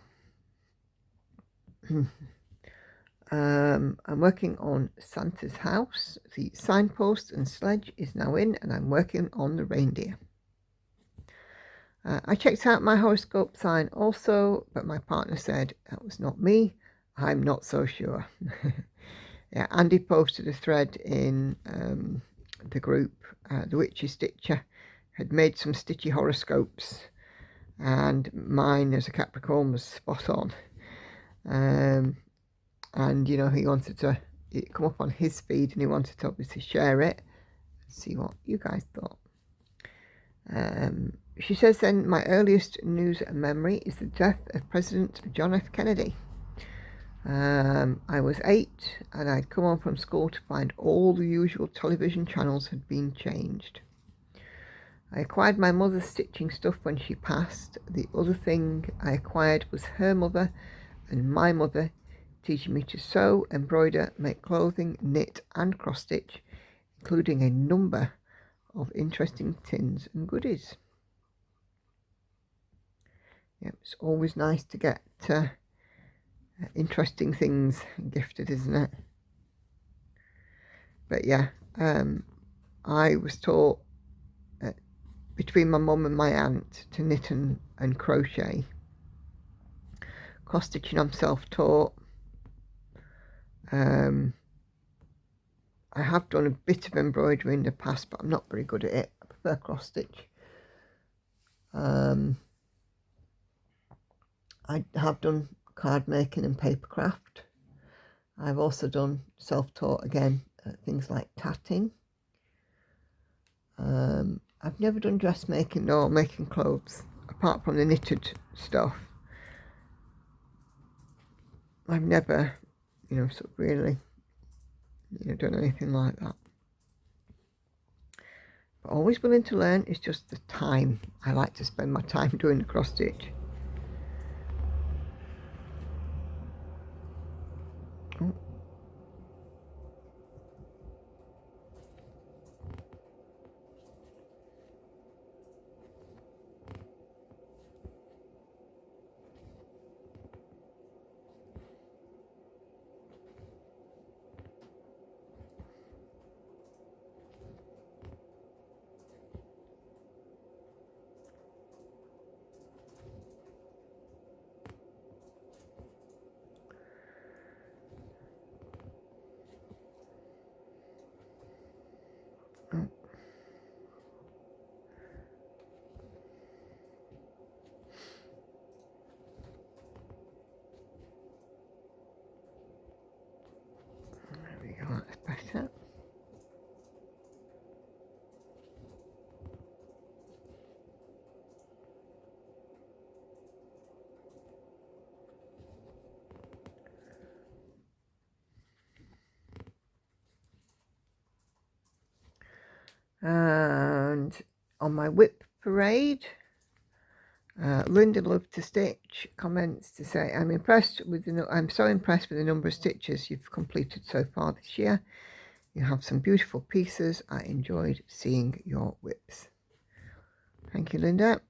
I'm working on Santa's house. The signpost and sledge is now in, and I'm working on the reindeer. I checked out my horoscope sign also, but my partner said that was not me. I'm not so sure. Yeah, Andy posted a thread in the group. The Witchy Stitcher had made some stitchy horoscopes, and mine as a Capricorn was spot on. And you know, he wanted to come up on his feed, and he wanted to obviously share it and see what you guys thought. She says then, my earliest news memory is the death of President John F. Kennedy. I was 8, and I'd come home from school to find all the usual television channels had been changed. I acquired my mother's stitching stuff when she passed. The other thing I acquired was her mother and my mother teaching me to sew, embroider, make clothing, knit and cross stitch, including a number of interesting tins and goodies. Yeah, it's always nice to get interesting things gifted, isn't it? But yeah, I was taught between my mum and my aunt to knit and crochet. Cross stitching I'm self-taught. I have done a bit of embroidery in the past, but I'm not very good at it. I prefer cross stitch. I have done card making and paper craft. I've also done self-taught again, things like tatting. I've never done dressmaking or making clothes, apart from the knitted stuff. I've never, sort of really, done anything like that. But always willing to learn. It's just the time. I like to spend my time doing the cross stitch. Oh. And on my whip parade, Linda Love to Stitch comments to say, I'm so impressed with the number of stitches you've completed so far this year. You have some beautiful pieces. I enjoyed seeing your whips. Thank you, Linda.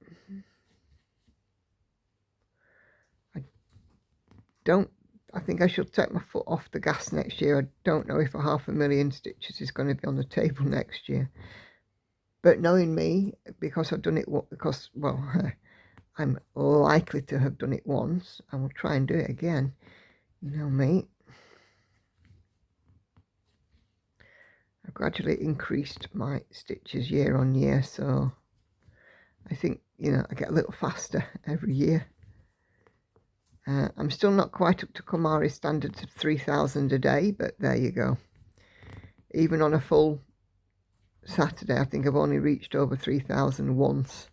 I think I should take my foot off the gas next year. I don't know if 500,000 stitches is going to be on the table next year. But knowing me, because I've done it, I'm likely to have done it once, and will try and do it again. You know me. I've gradually increased my stitches year on year, so I think, I get a little faster every year. I'm still not quite up to Komari's standards of 3,000 a day, but there you go. Even on a full Saturday, I think I've only reached over 3,000 once.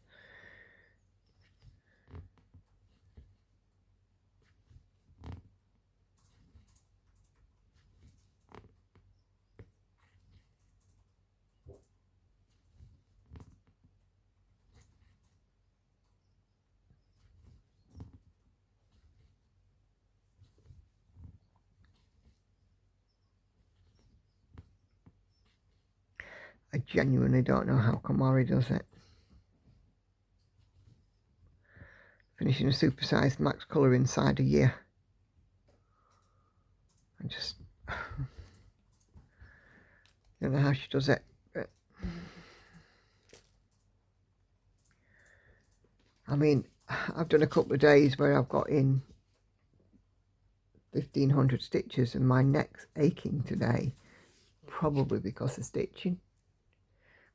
I genuinely don't know how Komari does it. Finishing a supersized max colour inside a year. I just don't know how she does it. But I mean, I've done a couple of days where I've got in 1,500 stitches and my neck's aching today, probably because of stitching.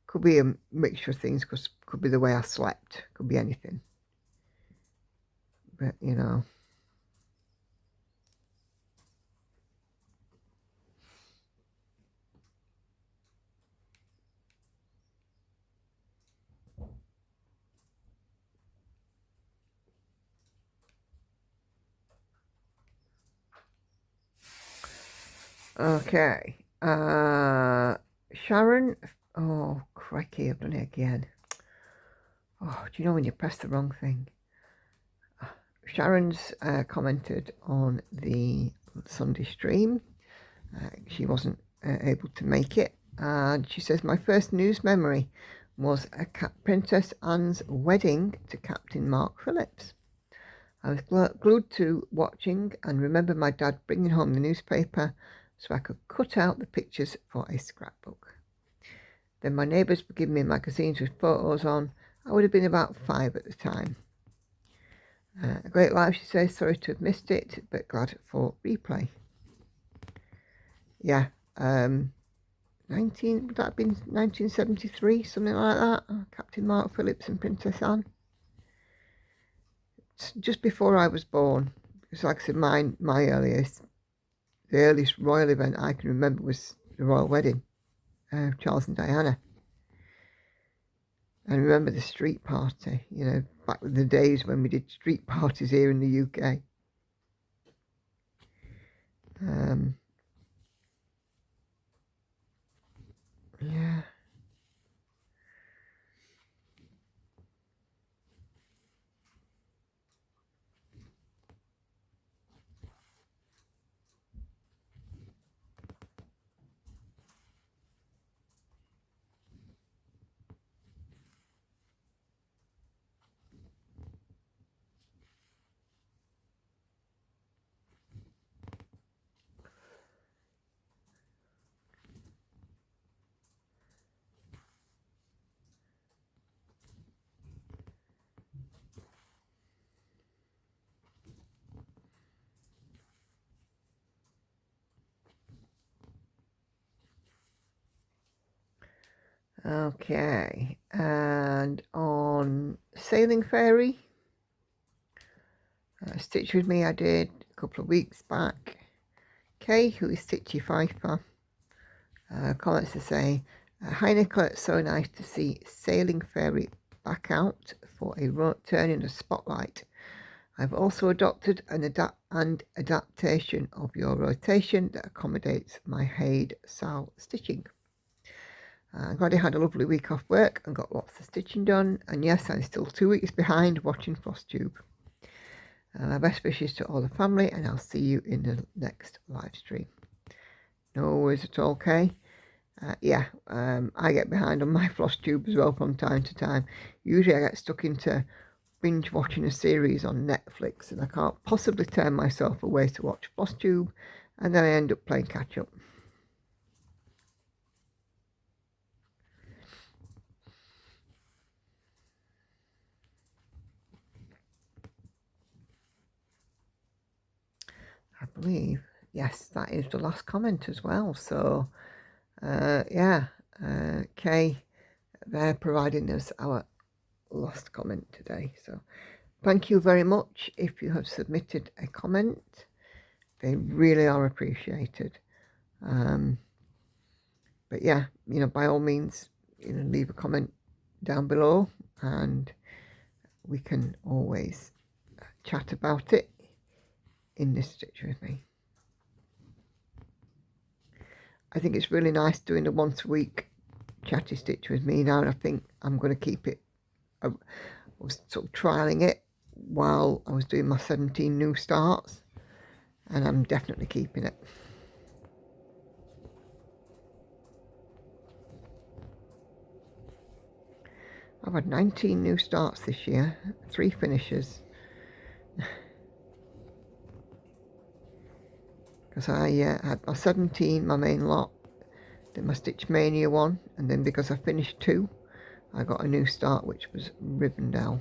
Could be a mixture of things, because could be the way I slept, could be anything. But okay. Sharon, oh crikey, I've done it again. Oh, do you know when you press the wrong thing? Sharon's commented on the Sunday stream. She wasn't able to make it, and she says, my first news memory was Princess Anne's wedding to Captain Mark Phillips. I was glued to watching and remember my dad bringing home the newspaper so I could cut out the pictures for a scrapbook. Then my neighbours would give me magazines with photos on. I would have been about 5 at the time. A great life, she says. Sorry to have missed it, but glad for replay. Yeah, would that have been 1973, something like that? Captain Mark Phillips and Princess Anne. It's just before I was born. Because like I said, the earliest royal event I can remember was the royal wedding of Charles and Diana. I remember the street party, back in the days when we did street parties here in the UK. Yeah. Okay, and on Sailing Fairy, Stitch With Me I did a couple of weeks back. Kay, who is Stitchy Pfeiffer, comments to say, hi Nicola, it's so nice to see Sailing Fairy back out for a turn in the spotlight. I've also adopted an adaptation of your rotation that accommodates my Haid Sal stitching. I'm glad I had a lovely week off work and got lots of stitching done. And yes, I'm still 2 weeks behind watching Flosstube. My best wishes to all the family, and I'll see you in the next live stream. No worries at all, Kay. I get behind on my Flosstube as well from time to time. Usually I get stuck into binge watching a series on Netflix and I can't possibly turn myself away to watch Flosstube, and then I end up playing catch up. I believe, yes, that is the last comment as well. So Kay, they're providing us our last comment today. So thank you very much if you have submitted a comment. They really are appreciated. But yeah, by all means, leave a comment down below and we can always chat about it in this Stitch With Me. I think it's really nice doing a once a week chatty Stitch With Me now, and I think I'm going to keep it. I was sort of trialling it while I was doing my 17 new starts, and I'm definitely keeping it. I've had 19 new starts this year, 3 finishes. Because I had my 17, my main lot, then my Stitch Mania one, and then because I finished 2, I got a new start which was Rivendell.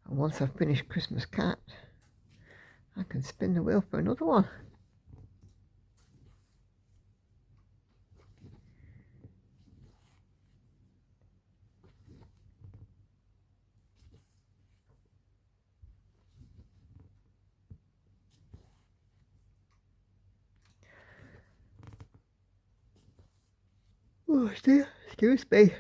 And once I've finished Christmas Cat, I can spin the wheel for another one. Oh dear, excuse me.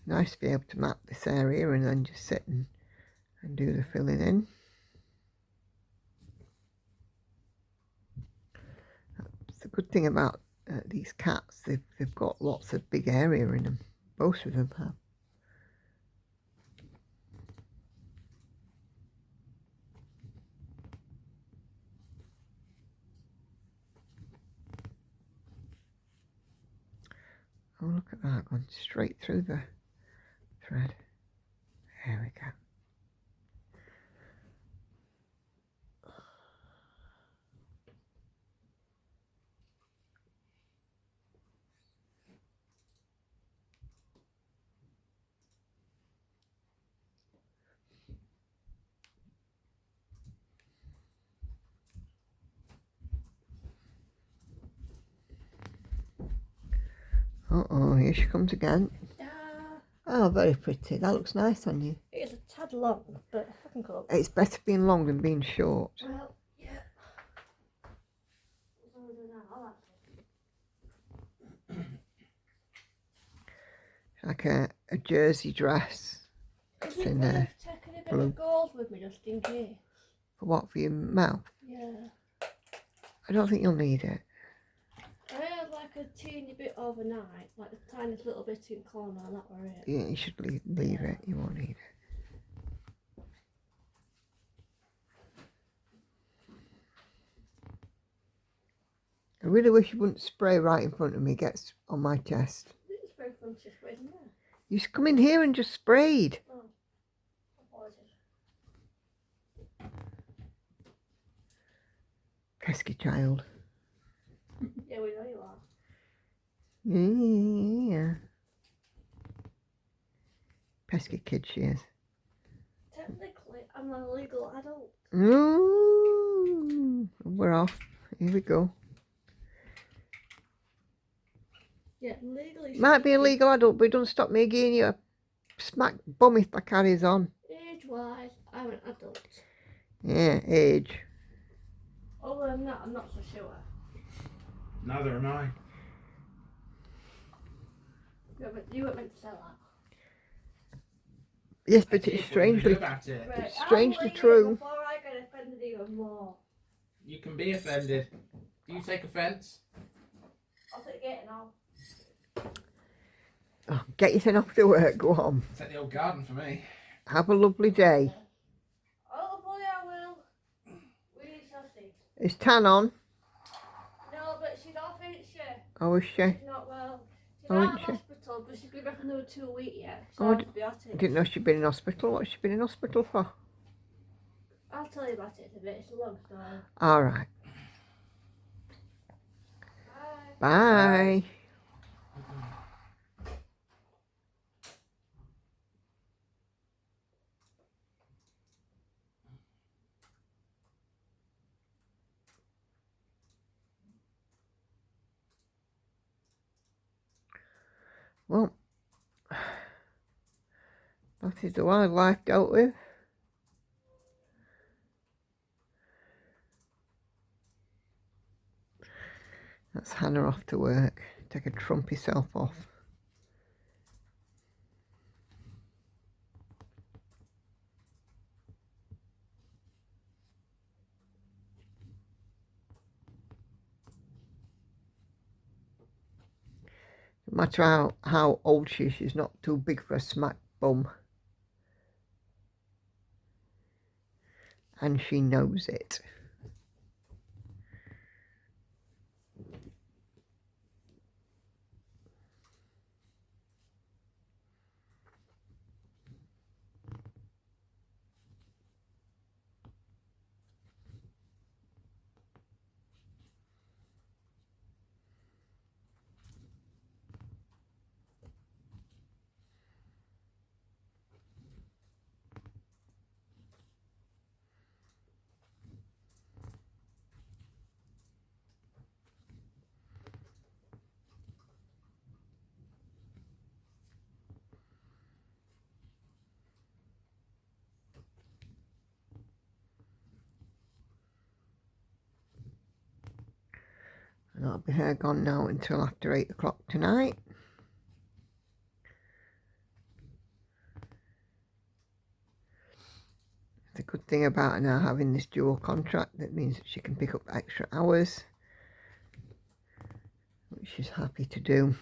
Nice to be able to map this area and then just sit and do the filling in. It's a good thing about these cats, they've got lots of big area in them. Both of them have. Oh, look at that, going straight through the thread. There we go. Uh-oh, here she comes again. Oh, very pretty. That looks nice on you. It's a tad long, but I can cope. It's better being long than being short. Well, yeah. Like a jersey dress. Is it in worth there. taking a bit Blue. of gold with me just in case? For what, for your mouth? Yeah. I don't think you'll need it. I had like a teeny bit overnight, like the tiniest little bit in corner, and that were it. Yeah, you should leave it. You won't need it. I really wish you wouldn't spray right in front of me, gets on my chest. It's very fun to spray in there. You just come in here and just sprayed. Oh, apologies. Pesky child. Yeah, we know you are. Yeah. Pesky kid she is. Technically, I'm an illegal adult. Ooh, we're off. Here we go. Yeah, legally. Might be a speaking, legal adult, but it doesn't stop me giving you a smack bum if I carries on. Age-wise, I'm an adult. Yeah, age. Other than that, I'm not so sure. Neither am I. You weren't meant to say that. Yes, but I it's did, what are you strangely, gonna do about it? Right, strangely I'll leave true. Before I get offended even more. You can be offended. Do you take offence? I'll take it now. Oh, get yourself off to work, go on. Take the old garden for me. Have a lovely day. Hopefully I will. We shall see. Is Tan on? No, but she's off, ain't she? Oh, is she? She's not well. She's Oh, out isn't of she? hospital, but she's been back another 2 weeks yet. She's Oh, on I antibiotics. didn't know she'd been in hospital. What's she been in hospital for? I'll tell you about it in a bit. It's a long story. All right. Bye. Bye. Well, that is the wildlife dealt with. That's Hannah off to work. Take a trumpy self off. No matter how old she is, she's not too big for a smack bum. And she knows it. And that'll be her gone now until after 8 o'clock tonight. The good thing about her now having this dual contract, that means that she can pick up extra hours, which she's happy to do.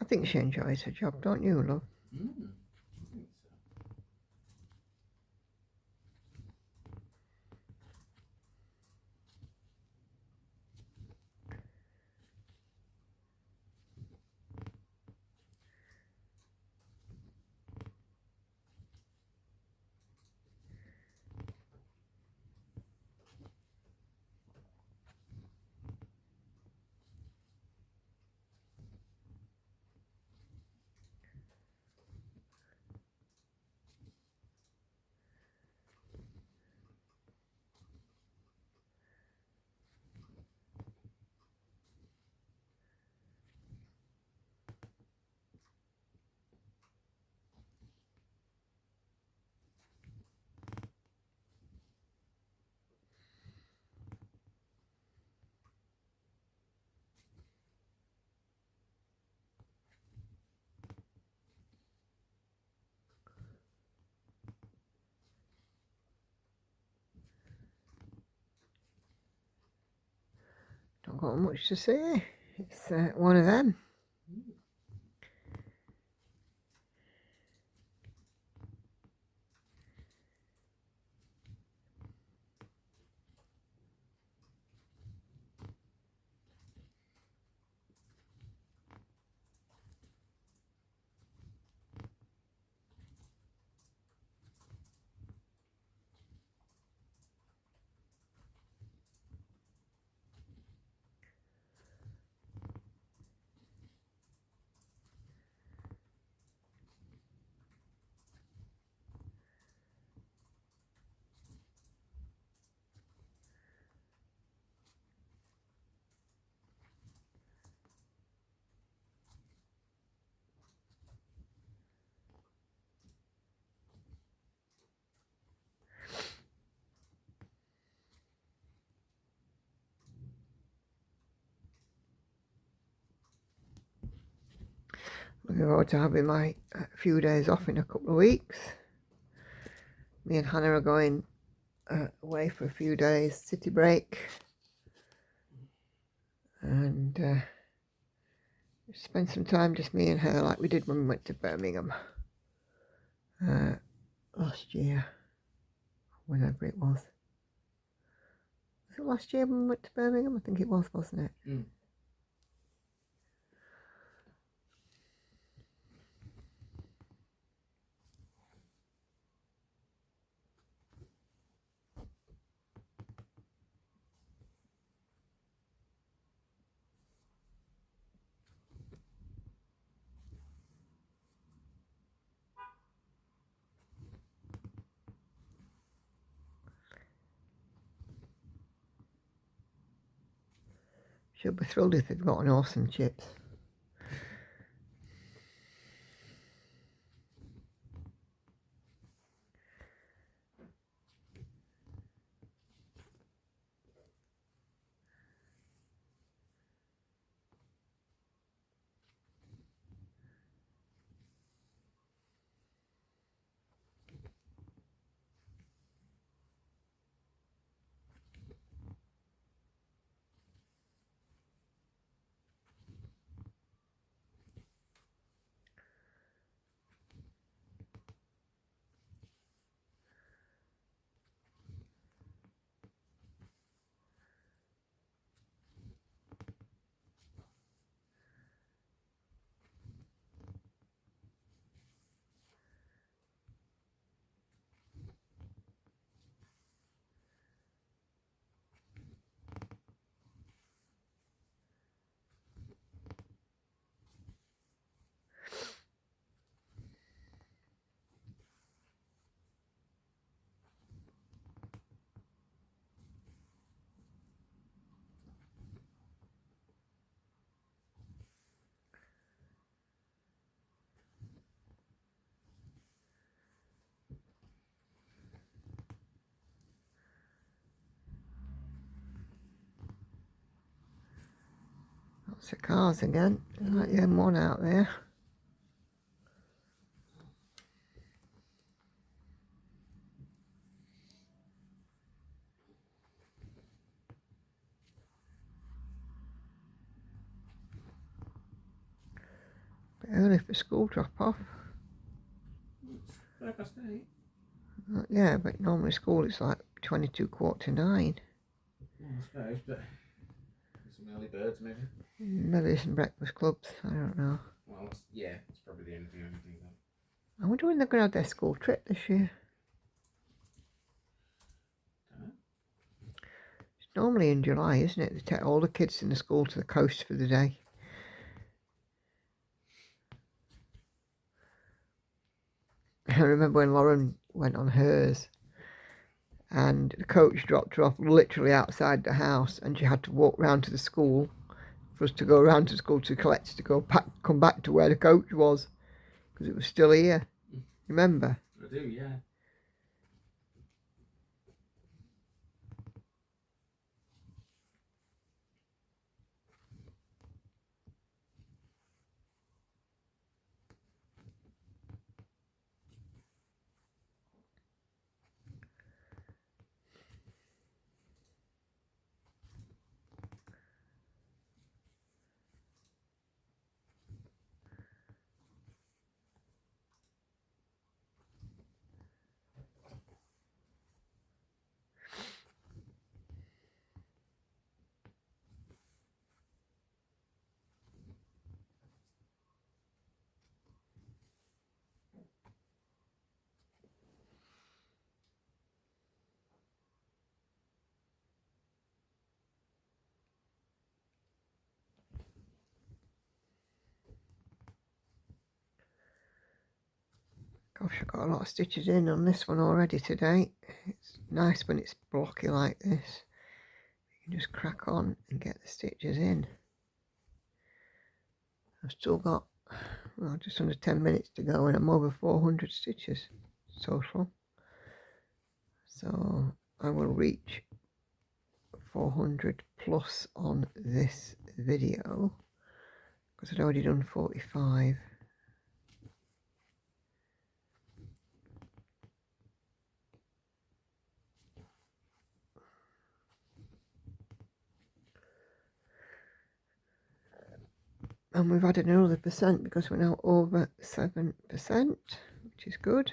I think she enjoys her job, don't you, love? I think so. Not got much to say. It's one of them. Looking forward to having my few days off in a couple of weeks. Me and Hannah are going away for a few days, city break, and spend some time just me and her like we did when we went to Birmingham last year, whenever it was. Was it last year when we went to Birmingham? I think it was, wasn't it? Mm. She'll be thrilled if they've got an awesome chips. Lots of cars again, like the M1 out there. Bit early for school drop off. It's 8:30. Yeah, but normally school is like 22 quarter to 9. Well, I suppose, but some early birds maybe. Maybe some breakfast clubs, I don't know. Well, it's probably the only thing then. I wonder when they're going to have their school trip this year. Dunno. It's normally in July, isn't it? They take all the kids in the school to the coast for the day. I remember when Lauren went on hers and the coach dropped her off literally outside the house and she had to walk round to the school for us to go around to school to collect to go back, come back to where the coach was because it was still here. Remember? I do, yeah. Gosh, I've got a lot of stitches in on this one already today. It's nice when it's blocky like this. You can just crack on and get the stitches in. I've still got, well, just under 10 minutes to go and I'm over 400 stitches total. So I will reach 400 plus on this video because I'd already done 45. And we've added another percent because we're now over 7%, which is good.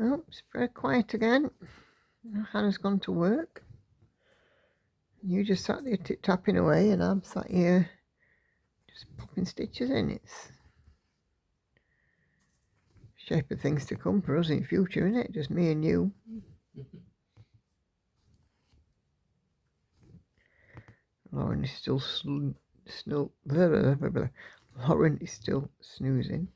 Oh, it's very quiet again. Hannah's gone to work. You just sat there tapping away and I'm sat here just popping stitches in. It's shape of things to come for us in future, isn't it? Just me and you. Lauren is still Lauren is still snoozing.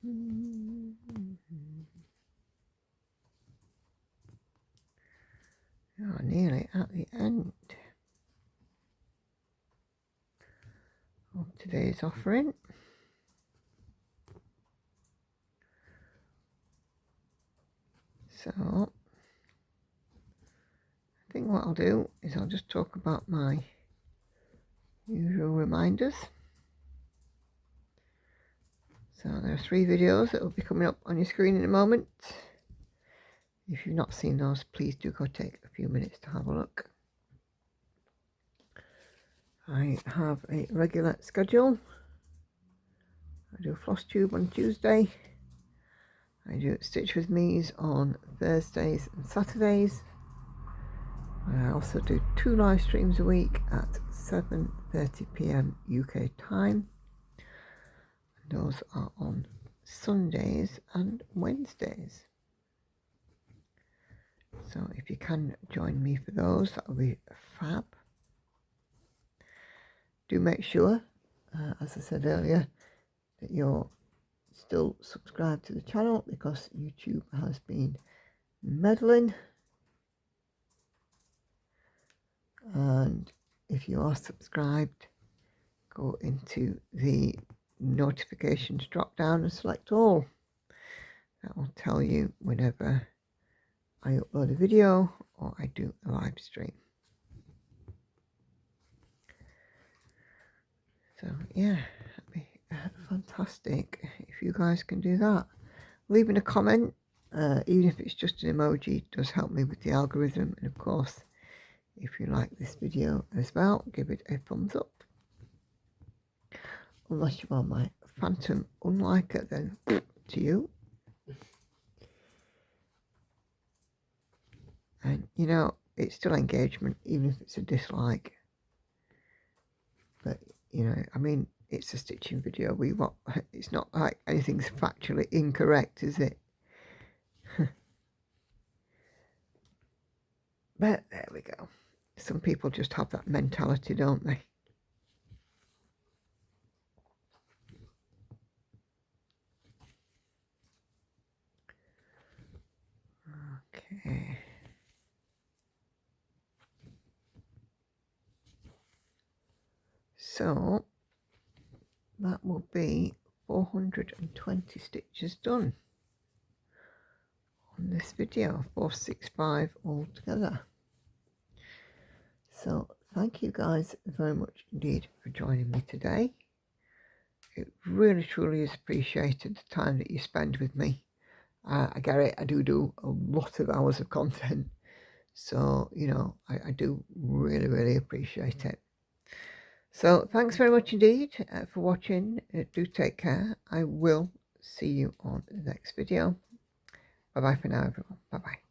Oh, nearly at the end of today's offering. So I think what I'll do is I'll just talk about my usual reminders. So there are 3 videos that will be coming up on your screen in a moment. If you've not seen those, please do go take a few minutes to have a look. I have a regular schedule. I do Flosstube on Tuesday. I do Stitch with Me's on Thursdays and Saturdays. And I also do 2 live streams a week at 7:30 p.m. UK time. And those are on Sundays and Wednesdays. So if you can join me for those, that would be fab. Do make sure, as I said earlier, that you're still subscribed to the channel, because YouTube has been meddling. And if you are subscribed, go into the notifications drop down and select all. That will tell you whenever I upload a video or I do a live stream. So yeah, that'd be fantastic if you guys can do that. Leaving a comment, even if it's just an emoji, does help me with the algorithm. And of course, if you like this video as well, give it a thumbs up. Unless you are my phantom unliker, then to you. And you know, it's still engagement, even if it's a dislike. But you know, I mean, it's a stitching video. It's not like anything's factually incorrect, is it? But there we go. Some people just have that mentality, don't they? Okay. So that will be 420 stitches done on this video, 465 altogether. So thank you guys very much indeed for joining me today. It really truly is appreciated, the time that you spend with me. I get it, I do a lot of hours of content, so you know, I do really appreciate it. So thanks very much indeed for watching. Do take care. I will see you on the next video. Bye bye for now, everyone. Bye bye.